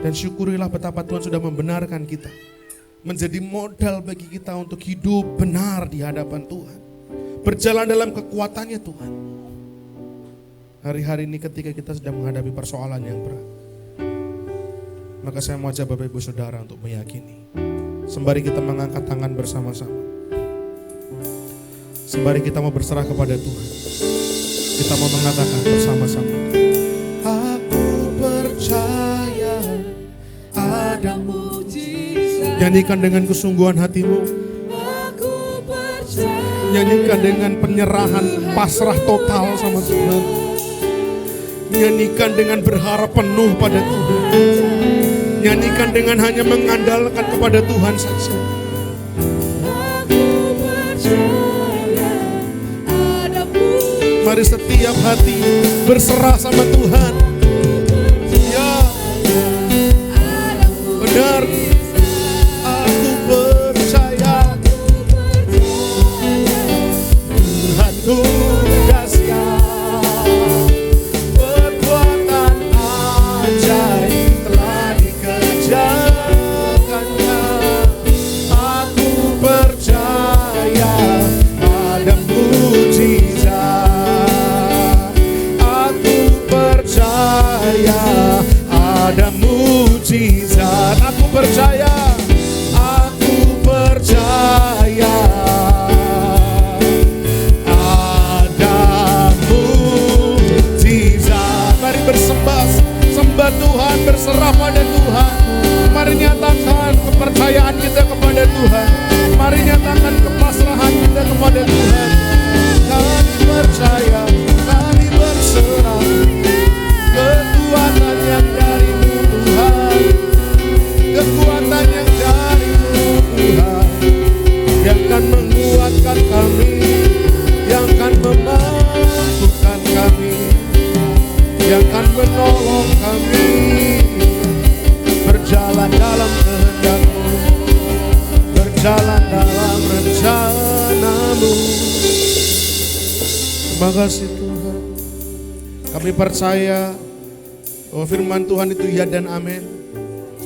Dan syukurilah betapa Tuhan sudah membenarkan kita, menjadi modal bagi kita untuk hidup benar di hadapan Tuhan, berjalan dalam kekuatannya Tuhan. Hari-hari ini ketika kita sedang menghadapi persoalan yang berat, maka saya mau ajak Bapak Ibu Saudara untuk meyakini. Sembari kita mengangkat tangan bersama-sama, sembari kita mau berserah kepada Tuhan, kita mau mengatakan bersama-sama, aku percaya ada mujizat. Nyanyikan dengan kesungguhan hatimu. Aku percaya. Nyanyikan dengan penyerahan, pasrah total sama Tuhan. Nyanyikan dengan berharap penuh pada Tuhan. Nyanyikan dengan hanya mengandalkan kepada Tuhan saja. Aku percaya ada mujizat. Mari setiap hati berserah sama Tuhan. Ya, benar. Aku percaya Tuhanku dahsyat, perbuatan ajaib telah dikerjakannya. Aku percaya ada mujizat. Aku percaya ada mujizat. Aku percaya, aku percaya ada mujizat. Mari bersembah, sembah Tuhan, berserah pada Tuhan. Mari nyatakan kepercayaan kita kepada Tuhan. Mari nyatakan kepasrahan kita kepada Tuhan. Kami percaya, kami berserah, kekuatan yang dari-Mu Tuhan, kekuatan yang dari-Mu Tuhan, yang akan menguatkan kami, yang akan memampukan kami, yang akan menolong kami berjalan dalam kehendak-Mu, berjalan dalam rencana-Mu. Terima kasih Tuhan. Kami percaya bahwa firman Tuhan itu ya dan amin.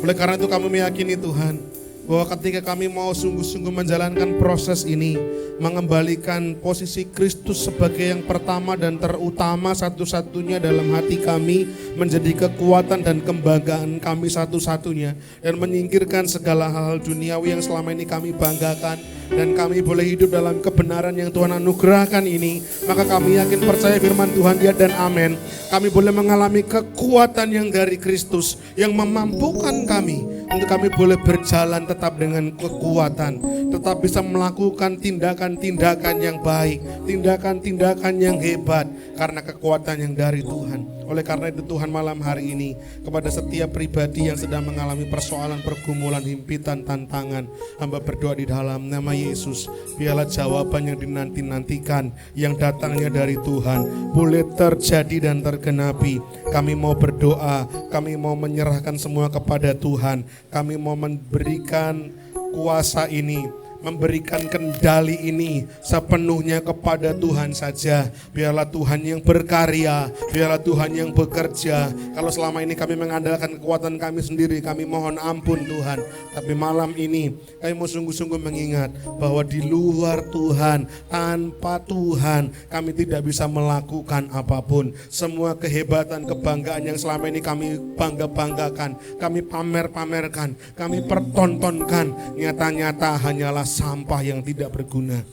Oleh karena itu kami meyakini Tuhan, bahwa ketika kami mau sungguh-sungguh menjalankan proses ini, mengembalikan posisi Kristus sebagai yang pertama dan terutama satu-satunya dalam hati kami, menjadi kekuatan dan kebanggaan kami satu-satunya, dan menyingkirkan segala hal duniawi yang selama ini kami banggakan, dan kami boleh hidup dalam kebenaran yang Tuhan anugerahkan ini, maka kami yakin percaya firman Tuhan ya dan amin. Kami boleh mengalami kekuatan yang dari Kristus yang memampukan kami untuk kami boleh berjalan tetap dengan kekuatan, tetap bisa melakukan tindakan-tindakan yang baik, tindakan-tindakan yang hebat karena kekuatan yang dari Tuhan. Oleh karena itu Tuhan malam hari ini kepada setiap pribadi yang sedang mengalami persoalan, pergumulan, himpitan, tantangan, hamba berdoa di dalam nama Yesus, biarlah jawaban yang dinanti-nantikan yang datangnya dari Tuhan boleh terjadi dan tergenapi. Kami mau berdoa, kami mau menyerahkan semua kepada Tuhan, kami mau memberikan kuasa ini, memberikan kendali ini sepenuhnya kepada Tuhan saja. Biarlah Tuhan yang berkarya, biarlah Tuhan yang bekerja. Kalau selama ini kami mengandalkan kekuatan kami sendiri, kami mohon ampun Tuhan. Tapi malam ini kami mau sungguh-sungguh mengingat bahwa di luar Tuhan, tanpa Tuhan kami tidak bisa melakukan apapun. Semua kehebatan, kebanggaan yang selama ini kami bangga-banggakan, kami pamer-pamerkan, kami pertontonkan, nyata-nyata hanyalah sampah yang tidak berguna.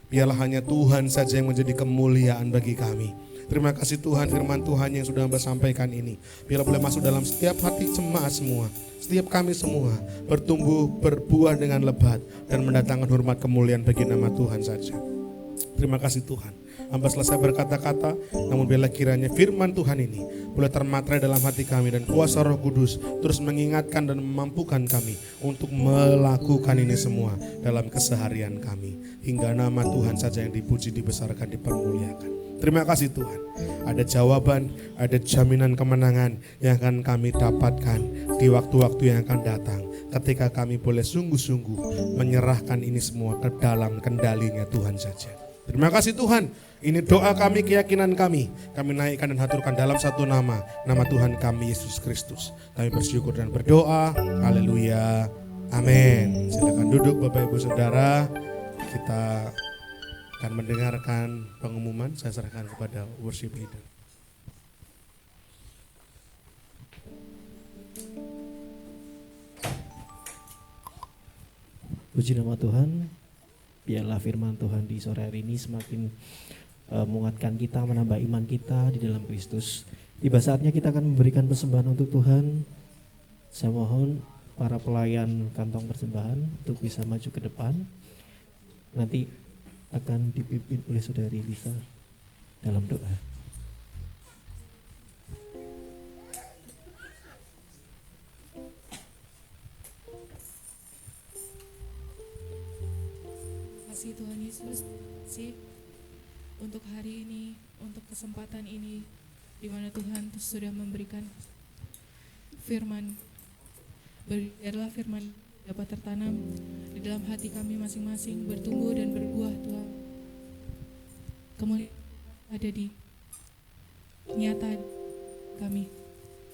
Biarlah hanya Tuhan saja yang menjadi kemuliaan bagi kami. Terima kasih Tuhan, firman Tuhan yang sudah hamba sampaikan ini biarlah boleh masuk dalam setiap hati jemaat semua, setiap kami semua bertumbuh, berbuah dengan lebat dan mendatangkan hormat kemuliaan bagi nama Tuhan saja. Terima kasih Tuhan, hamba selesai berkata-kata, namun biarlah kiranya firman Tuhan ini boleh termaterai dalam hati kami dan kuasa Roh Kudus terus mengingatkan dan memampukan kami untuk melakukan ini semua dalam keseharian kami, hingga nama Tuhan saja yang dipuji, dibesarkan, dipermuliakan. Terima kasih Tuhan, ada jawaban, ada jaminan kemenangan yang akan kami dapatkan di waktu-waktu yang akan datang ketika kami boleh sungguh-sungguh menyerahkan ini semua ke dalam kendalinya Tuhan saja. Terima kasih Tuhan, ini doa kami, keyakinan kami naikkan dan haturkan dalam satu nama Tuhan kami Yesus Kristus. Kami bersyukur dan berdoa, haleluya, amin. Silakan duduk Bapak Ibu Saudara, kita akan mendengarkan pengumuman. Saya serahkan kepada worship leader. Puji nama Tuhan. Biarlah firman Tuhan di sore hari ini semakin menguatkan kita, menambah iman kita di dalam Kristus. Tiba saatnya kita akan memberikan persembahan untuk Tuhan. Saya mohon para pelayan kantong persembahan untuk bisa maju ke depan. Nanti akan dipimpin oleh saudari Lisa dalam doa. Kasih Tuhan Yesus, sih untuk hari ini, untuk kesempatan ini, di mana Tuhan sudah memberikan firman. Biarlah firman dapat tertanam di dalam hati kami masing-masing, bertumbuh dan berbuah Tuhan. Kemuliaan ada di nyata kami.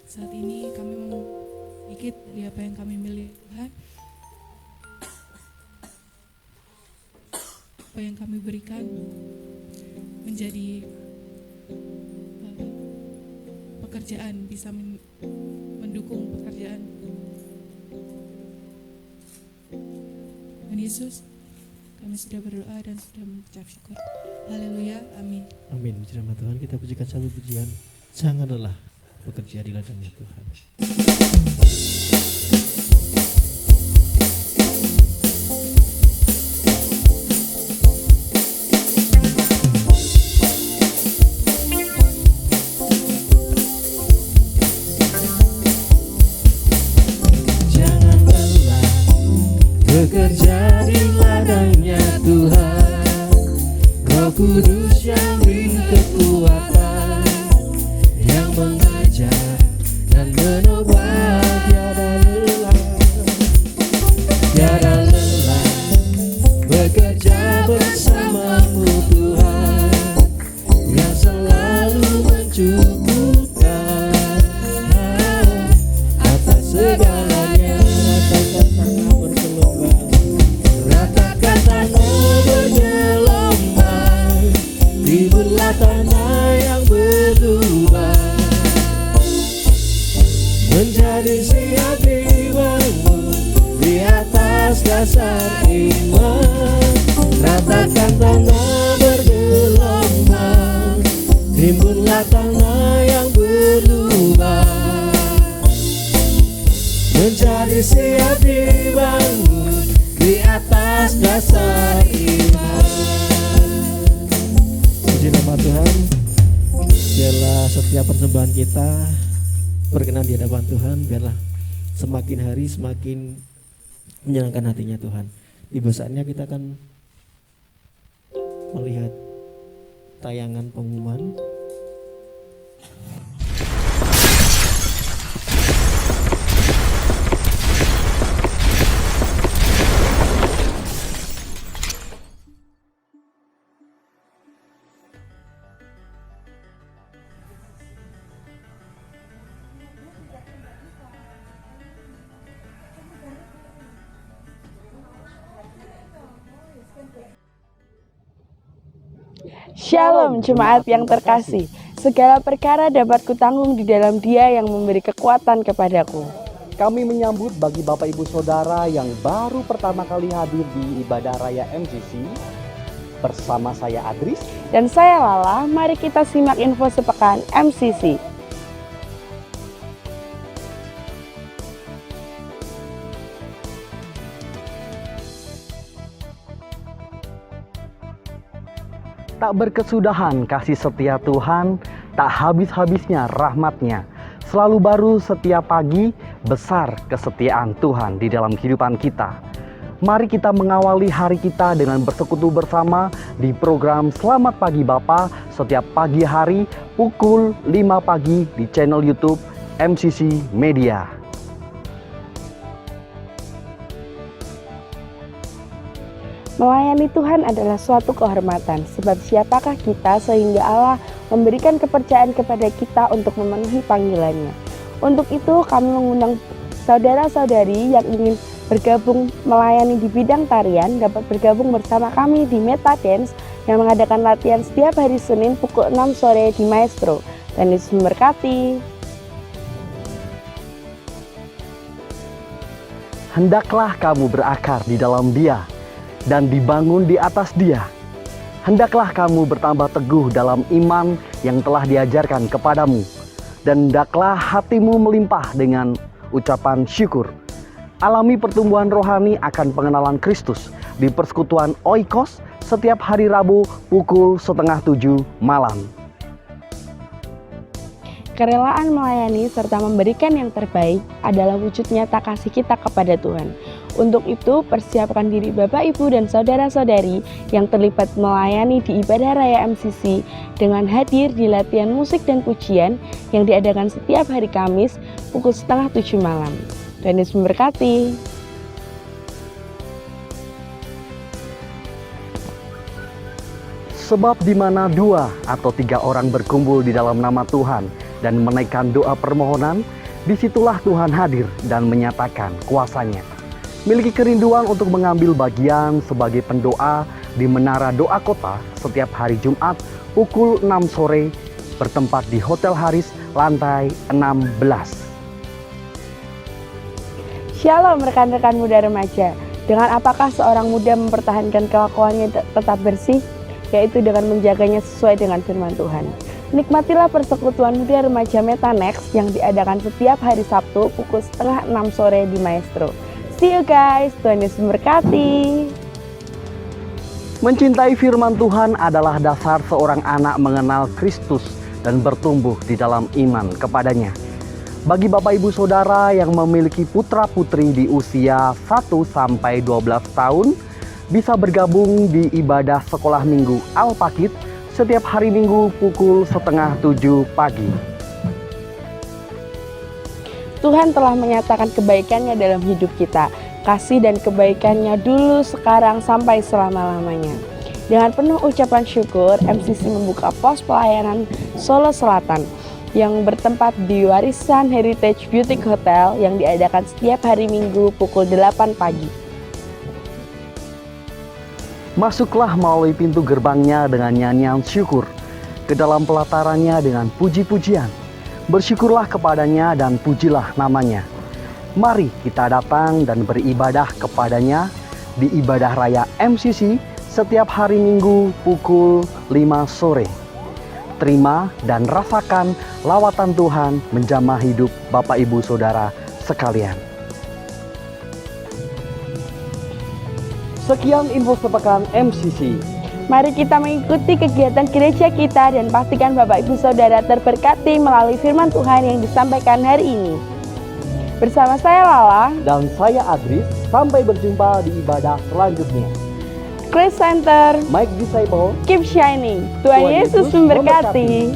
Saat ini kami mau sedikit dari apa yang kami miliki Tuhan. Apa yang kami berikan menjadi pekerjaan, bisa mendukung pekerjaan Tuhan Yesus. Kami sudah berdoa dan sudah mengucap syukur. Haleluya, amin. Amin. Puji nama Tuhan, kita pujikan satu pujian. Jangan lelah bekerja di ladangnya Tuhan. Bekerja di ladangnya Tuhan, Roh Kudus yang beri kekuatan, yang mengajar dan menobat tiada lelah, tiada lelah. Bekerja bersamamu Tuhan, yang selalu mencukupkan atas segalanya. Ratakan tanah bergelombang, timbullah tanah yang berlubang, menjadi siap dibangun di atas dasar iman. Ratakan tanah bergelombang, timbullah tanah yang berlubang, menjadi siap dibangun di atas dasar iman. Puji nama Tuhan. Biarlah setiap persembahan kita berkenan di hadapan Tuhan. Biarlah semakin hari semakin menyenangkan hatinya Tuhan. Tiba saatnya kita akan melihat tayangan pengumuman. Shalom jemaat yang terkasih, segala perkara dapat kutanggung di dalam Dia yang memberi kekuatan kepadaku. Kami menyambut bagi Bapak Ibu Saudara yang baru pertama kali hadir di ibadah raya MCC. bersama saya Adris. Dan saya Lala, mari kita simak info sepekan MCC. Tak berkesudahan kasih setia Tuhan, tak habis-habisnya rahmat-Nya. Selalu baru setiap pagi, besar kesetiaan Tuhan di dalam kehidupan kita. Mari kita mengawali hari kita dengan bersekutu bersama di program Selamat Pagi Bapa setiap pagi hari pukul 5 pagi di channel YouTube MCC Media. Melayani Tuhan adalah suatu kehormatan, sebab siapakah kita sehingga Allah memberikan kepercayaan kepada kita untuk memenuhi panggilannya. Untuk itu kami mengundang saudara-saudari yang ingin bergabung melayani di bidang tarian dapat bergabung bersama kami di Meta Dance yang mengadakan latihan setiap hari Senin pukul 6 sore di Maestro. Dan Yesus memberkati. Hendaklah kamu berakar di dalam Dia dan dibangun di atas Dia. Hendaklah kamu bertambah teguh dalam iman yang telah diajarkan kepadamu, dan hendaklah hatimu melimpah dengan ucapan syukur. Alami pertumbuhan rohani akan pengenalan Kristus di persekutuan Oikos setiap hari Rabu pukul 6:30 malam. Kerelaan melayani serta memberikan yang terbaik adalah wujud nyata kasih kita kepada Tuhan. Untuk itu, persiapkan diri Bapak, Ibu, dan saudara-saudari yang terlibat melayani di ibadah raya MCC dengan hadir di latihan musik dan pujian yang diadakan setiap hari Kamis pukul 6:30 malam. Dan Yesus memberkati. Sebab di mana 2 atau 3 orang berkumpul di dalam nama Tuhan dan menaikkan doa permohonan, disitulah Tuhan hadir dan menyatakan kuasa-Nya. Miliki kerinduan untuk mengambil bagian sebagai pendoa di Menara Doa Kota setiap hari Jumat pukul 6 sore bertempat di Hotel Haris lantai 16. Shalom rekan-rekan muda remaja. Dengan apakah seorang muda mempertahankan kelakuannya tetap bersih? Yaitu dengan menjaganya sesuai dengan firman Tuhan. Nikmatilah persekutuan muda remaja Metanext yang diadakan setiap hari Sabtu pukul 5:30 sore di Maestro. See you guys, Tuhan Yesus memberkati. Mencintai firman Tuhan adalah dasar seorang anak mengenal Kristus dan bertumbuh di dalam iman kepadanya. Bagi Bapak Ibu Saudara yang memiliki putra-putri di usia 1-12 tahun, bisa bergabung di ibadah sekolah minggu Al-Pakit setiap hari Minggu pukul 6:30 pagi. Tuhan telah menyatakan kebaikannya dalam hidup kita. Kasih dan kebaikannya dulu, sekarang, sampai selama-lamanya. Dengan penuh ucapan syukur, MCC membuka pos pelayanan Solo Selatan yang bertempat di Warisan Heritage Beauty Hotel yang diadakan setiap hari Minggu pukul 8 pagi. Masuklah melalui pintu gerbangnya dengan nyanyian syukur, ke dalam pelatarannya dengan puji-pujian. Bersyukurlah kepadanya dan pujilah namanya. Mari kita datang dan beribadah kepadanya di ibadah raya MCC setiap hari Minggu pukul 5 sore. Terima dan rasakan lawatan Tuhan menjamah hidup Bapak Ibu Saudara sekalian. Sekian info sepekan MCC. Mari kita mengikuti kegiatan gereja kita dan pastikan Bapak Ibu Saudara terberkati melalui firman Tuhan yang disampaikan hari ini. Bersama saya Lala Dan saya Adris, sampai berjumpa di ibadah selanjutnya. Grace Center, Mike Disciple, keep shining. Tuhan Yesus memberkati.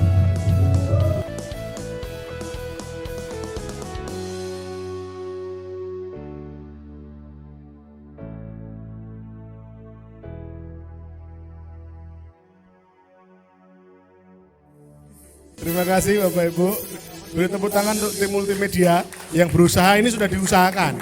Terima kasih Bapak Ibu. Beri tepuk tangan untuk tim multimedia yang berusaha, ini sudah diusahakan.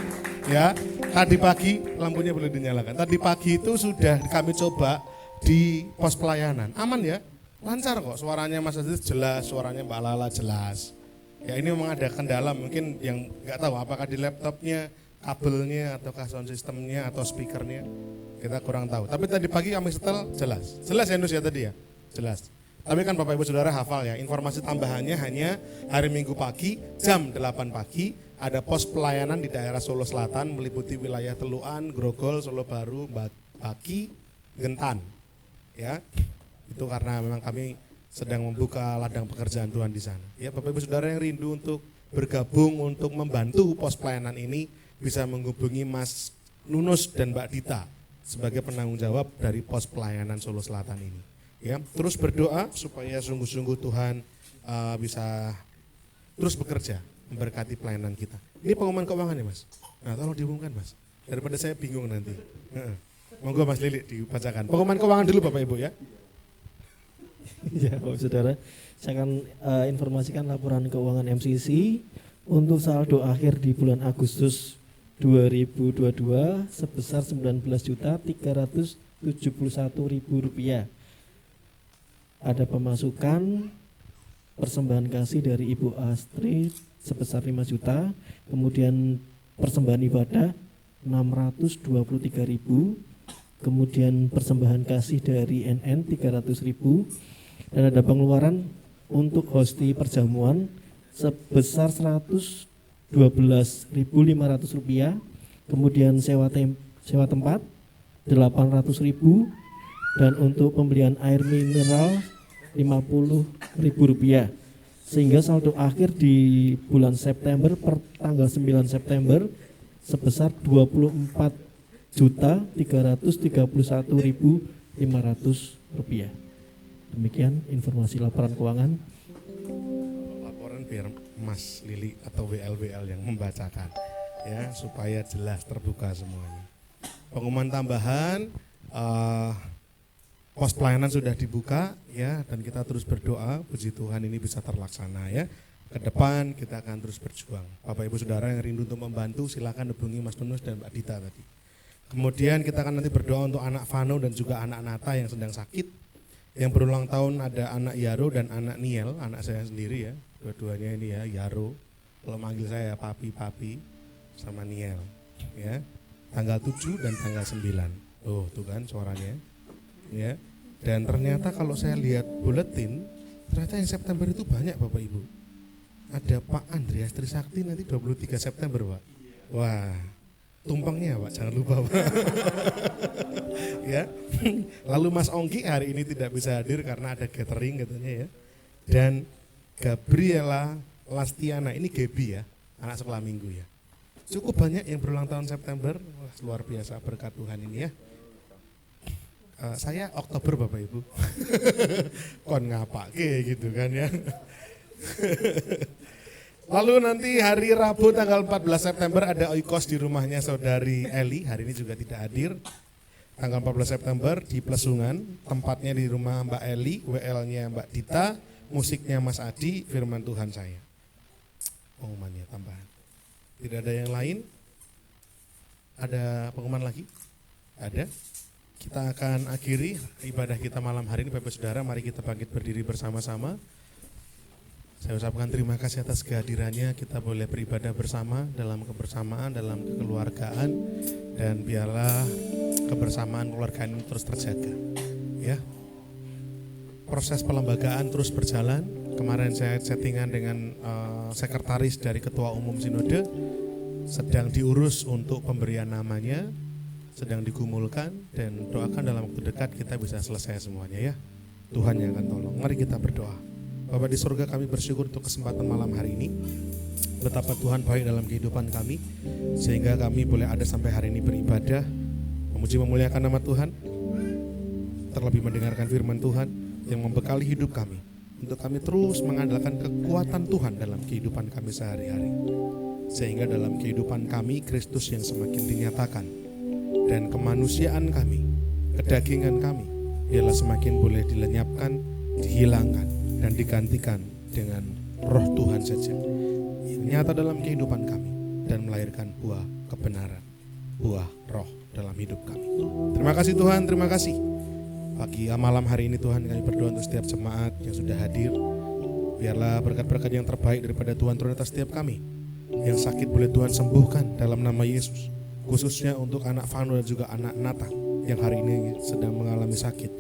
Ya, tadi pagi lampunya boleh dinyalakan. Tadi pagi itu sudah kami coba di pos pelayanan. Aman ya? Lancar kok. Suaranya Mas Aziz jelas, suaranya Mbak Lala jelas. Ya ini memang ada kendala mungkin yang nggak tahu apakah di laptopnya kabelnya ataukah sound systemnya atau speakernya, kita kurang tahu. Tapi tadi pagi kami setel jelas ya Nus ya tadi ya, jelas. Tapi kan Bapak Ibu Saudara hafal ya, informasi tambahannya hanya hari Minggu pagi jam 8 pagi ada pos pelayanan di daerah Solo Selatan meliputi wilayah Teluan, Grogol, Solo Baru, Baki, Gentan. Ya, itu karena memang kami sedang membuka ladang pekerjaan Tuhan di sana. Ya, Bapak Ibu Saudara yang rindu untuk bergabung untuk membantu pos pelayanan ini bisa menghubungi Mas Nunus dan Mbak Dita sebagai penanggung jawab dari pos pelayanan Solo Selatan ini. Ya, terus berdoa supaya sungguh-sungguh Tuhan bisa terus bekerja memberkati pelayanan kita. Ini pengumuman keuangan ya Mas? Nah tolong diumumkan Mas, daripada saya bingung nanti. Monggo Mas Lili dibacakan. Pengumuman keuangan dulu Bapak Ibu ya. Ya Bapak Saudara, saya akan informasikan laporan keuangan MCC untuk saldo akhir di bulan Agustus 2022 sebesar Rp19.371.000. Ada pemasukan persembahan kasih dari Ibu Astrid sebesar 5 juta, kemudian persembahan ibadah 623.000, kemudian persembahan kasih dari NN 300.000, dan ada pengeluaran untuk hosti perjamuan sebesar Rp112.500, kemudian sewa tempat 800.000, dan untuk pembelian air mineral Rp50.000, sehingga saldo akhir di bulan September per tanggal 9 September sebesar Rp23.331.500. Demikian informasi laporan keuangan. Laporan biar Mas Lili atau WL yang membacakan ya supaya jelas terbuka semuanya. Pengumuman tambahan, pos pelayanan sudah dibuka ya, dan kita terus berdoa puji Tuhan ini bisa terlaksana ya. Ke depan kita akan terus berjuang. Bapak Ibu Saudara yang rindu untuk membantu silakan hubungi Mas Nunus dan Mbak Dita tadi. Kemudian kita akan nanti berdoa untuk anak Vano dan juga anak Nata yang sedang sakit. Yang berulang tahun ada anak Yaro dan anak Niel, anak saya sendiri ya. Dua-duanya ini ya, Yaro. Kalau manggil saya papi sama Niel ya. Tanggal 7 dan tanggal 9. Oh, tuh kan suaranya. Ya, dan ternyata kalau saya lihat buletin, ternyata yang September itu banyak Bapak Ibu. Ada Pak Andreas Trisakti nanti 23 September Pak. Wah, tumpengnya Pak, jangan lupa Pak. Ya. Lalu Mas Ongki hari ini tidak bisa hadir karena ada gathering katanya ya. Dan Gabriela Lastiana, ini Gaby ya, anak sekolah minggu ya. Cukup banyak yang berulang tahun September. Wah, luar biasa berkat Tuhan ini ya. Saya Oktober Bapak Ibu. Kon ngapake gitu kan ya. Lalu nanti hari Rabu tanggal 14 September ada oikos di rumahnya Saudari Eli. Hari ini juga tidak hadir. Tanggal 14 September di Plesungan, tempatnya di rumah Mbak Eli, WL-nya Mbak Dita, musiknya Mas Adi, firman Tuhan saya. Pengumumannya tambahan. Tidak ada yang lain? Ada pengumuman lagi? Ada? Kita akan akhiri ibadah kita malam hari ini Bapak Saudara, mari kita bangkit berdiri bersama-sama. Saya ucapkan terima kasih atas kehadirannya, kita boleh beribadah bersama dalam kebersamaan, dalam kekeluargaan, dan biarlah kebersamaan keluarga ini terus terjaga. Ya. Proses pelembagaan terus berjalan. Kemarin saya chattingan dengan sekretaris dari Ketua Umum Sinode, sedang diurus untuk pemberian namanya, sedang digumulkan, dan doakan dalam waktu dekat kita bisa selesai semuanya ya. Tuhan yang akan tolong. Mari kita berdoa. Bapa di surga, kami bersyukur untuk kesempatan malam hari ini. Betapa Tuhan baik dalam kehidupan kami, sehingga kami boleh ada sampai hari ini beribadah, memuji memuliakan nama Tuhan, terlebih mendengarkan firman Tuhan yang membekali hidup kami, untuk kami terus mengandalkan kekuatan Tuhan dalam kehidupan kami sehari-hari. Sehingga dalam kehidupan kami Kristus yang semakin dinyatakan, dan kemanusiaan kami, kedagingan kami, ialah semakin boleh dilenyapkan, dihilangkan, dan digantikan dengan roh Tuhan saja yang nyata dalam kehidupan kami dan melahirkan buah kebenaran, buah roh dalam hidup kami. Terima kasih Tuhan, terima kasih. Pagi malam hari ini Tuhan kami berdoa untuk setiap jemaat yang sudah hadir. Biarlah berkat-berkat yang terbaik daripada Tuhan turun atas setiap kami. Yang sakit boleh Tuhan sembuhkan dalam nama Yesus. Khususnya untuk anak Vano dan juga anak Nata yang hari ini sedang mengalami sakit.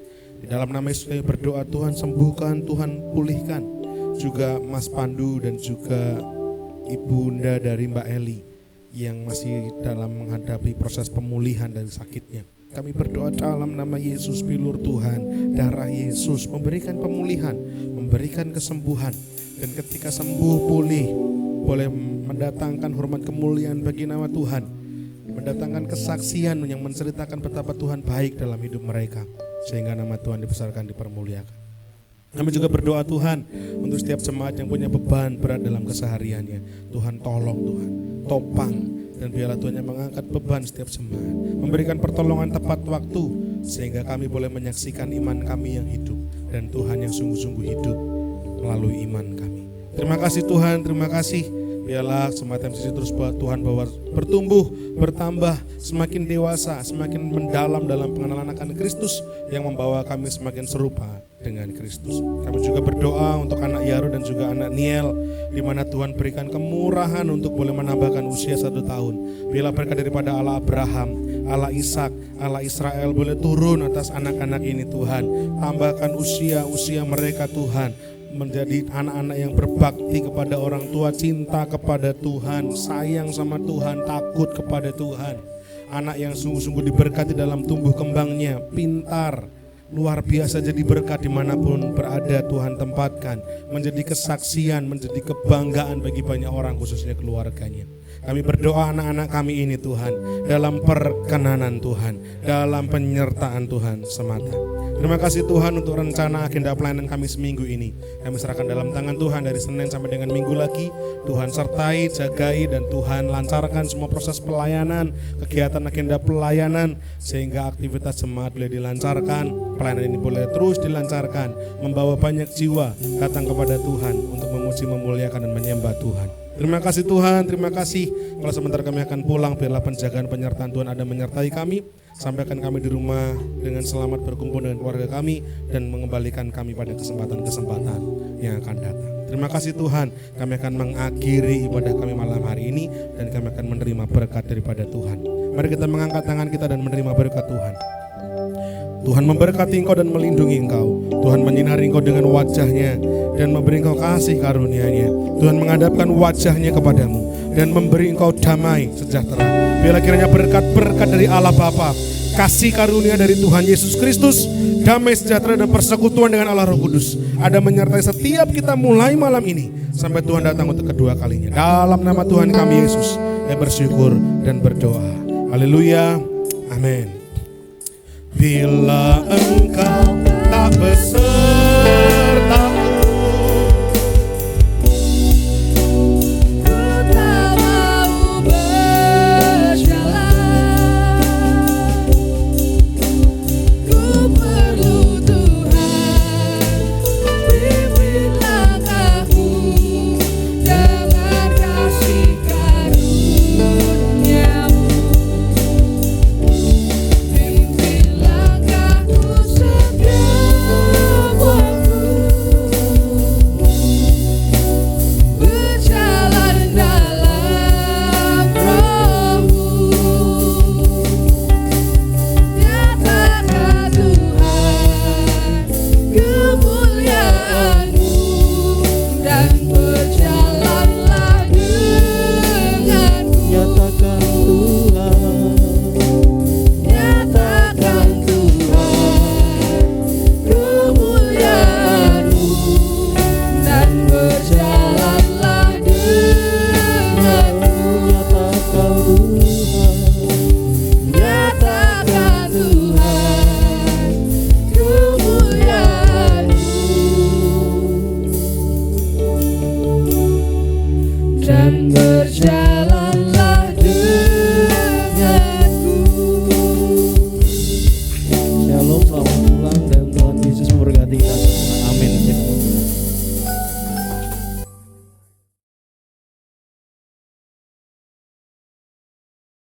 Di dalam nama Yesus kami berdoa, Tuhan sembuhkan, Tuhan pulihkan. Juga Mas Pandu dan juga Ibunda dari Mbak Eli yang masih dalam menghadapi proses pemulihan dari sakitnya. Kami berdoa dalam nama Yesus, pilur Tuhan, darah Yesus memberikan pemulihan, memberikan kesembuhan. Dan ketika sembuh pulih, boleh mendatangkan hormat kemuliaan bagi nama Tuhan, mendatangkan kesaksian yang menceritakan betapa Tuhan baik dalam hidup mereka, sehingga nama Tuhan dibesarkan, dipermuliakan. Kami juga berdoa Tuhan untuk setiap jemaat yang punya beban berat dalam kesehariannya. Tuhan tolong, Tuhan topang, dan biarlah Tuhan yang mengangkat beban setiap jemaat, memberikan pertolongan tepat waktu, sehingga kami boleh menyaksikan iman kami yang hidup dan Tuhan yang sungguh-sungguh hidup melalui iman kami. Terima kasih Tuhan, terima kasih. Biarlah semacam sisi terus buat Tuhan bahwa bertumbuh, bertambah, semakin dewasa, semakin mendalam dalam pengenalan akan Kristus yang membawa kami semakin serupa dengan Kristus. Kami juga berdoa untuk anak Yaru dan juga anak Niel, di mana Tuhan berikan kemurahan untuk boleh menambahkan usia 1 tahun. Biarlah berkat daripada Allah Abraham, Allah Ishak, Allah Israel boleh turun atas anak-anak ini Tuhan. Tambahkan usia mereka Tuhan, menjadi anak-anak yang berbakti kepada orang tua, cinta kepada Tuhan, sayang sama Tuhan, takut kepada Tuhan. Anak yang sungguh-sungguh diberkati dalam tumbuh kembangnya, pintar, luar biasa, jadi berkat dimanapun berada Tuhan tempatkan, menjadi kesaksian, menjadi kebanggaan bagi banyak orang, khususnya keluarganya. Kami berdoa anak-anak kami ini Tuhan, dalam perkenanan Tuhan, dalam penyertaan Tuhan semata. Terima kasih Tuhan untuk rencana agenda pelayanan kami seminggu ini. Kami serahkan dalam tangan Tuhan dari Senin sampai dengan Minggu lagi. Tuhan sertai, jagai, dan Tuhan lancarkan semua proses pelayanan, kegiatan agenda pelayanan, sehingga aktivitas jemaat boleh dilancarkan, pelayanan ini boleh terus dilancarkan, membawa banyak jiwa datang kepada Tuhan untuk memuji, memuliakan, dan menyembah Tuhan. Terima kasih Tuhan, terima kasih. Kalau sebentar kami akan pulang, biarlah penjagaan penyertaan Tuhan ada menyertai kami. Sampaikan kami di rumah dengan selamat, berkumpul dengan keluarga kami, dan mengembalikan kami pada kesempatan-kesempatan yang akan datang. Terima kasih Tuhan, kami akan mengakhiri ibadah kami malam hari ini, dan kami akan menerima berkat daripada Tuhan. Mari kita mengangkat tangan kita dan menerima berkat Tuhan. Tuhan memberkati engkau dan melindungi engkau. Tuhan menyinari engkau dengan wajahnya dan memberi engkau kasih karunia-Nya. Tuhan menghadapkan wajahnya kepadamu dan memberi engkau damai sejahtera. Biarlah kiranya berkat-berkat dari Allah Bapa, kasih karunia dari Tuhan Yesus Kristus, damai sejahtera dan persekutuan dengan Allah Roh Kudus ada menyertai setiap kita mulai malam ini sampai Tuhan datang untuk kedua kalinya. Dalam nama Tuhan kami Yesus, saya bersyukur dan berdoa. Haleluya. Amin.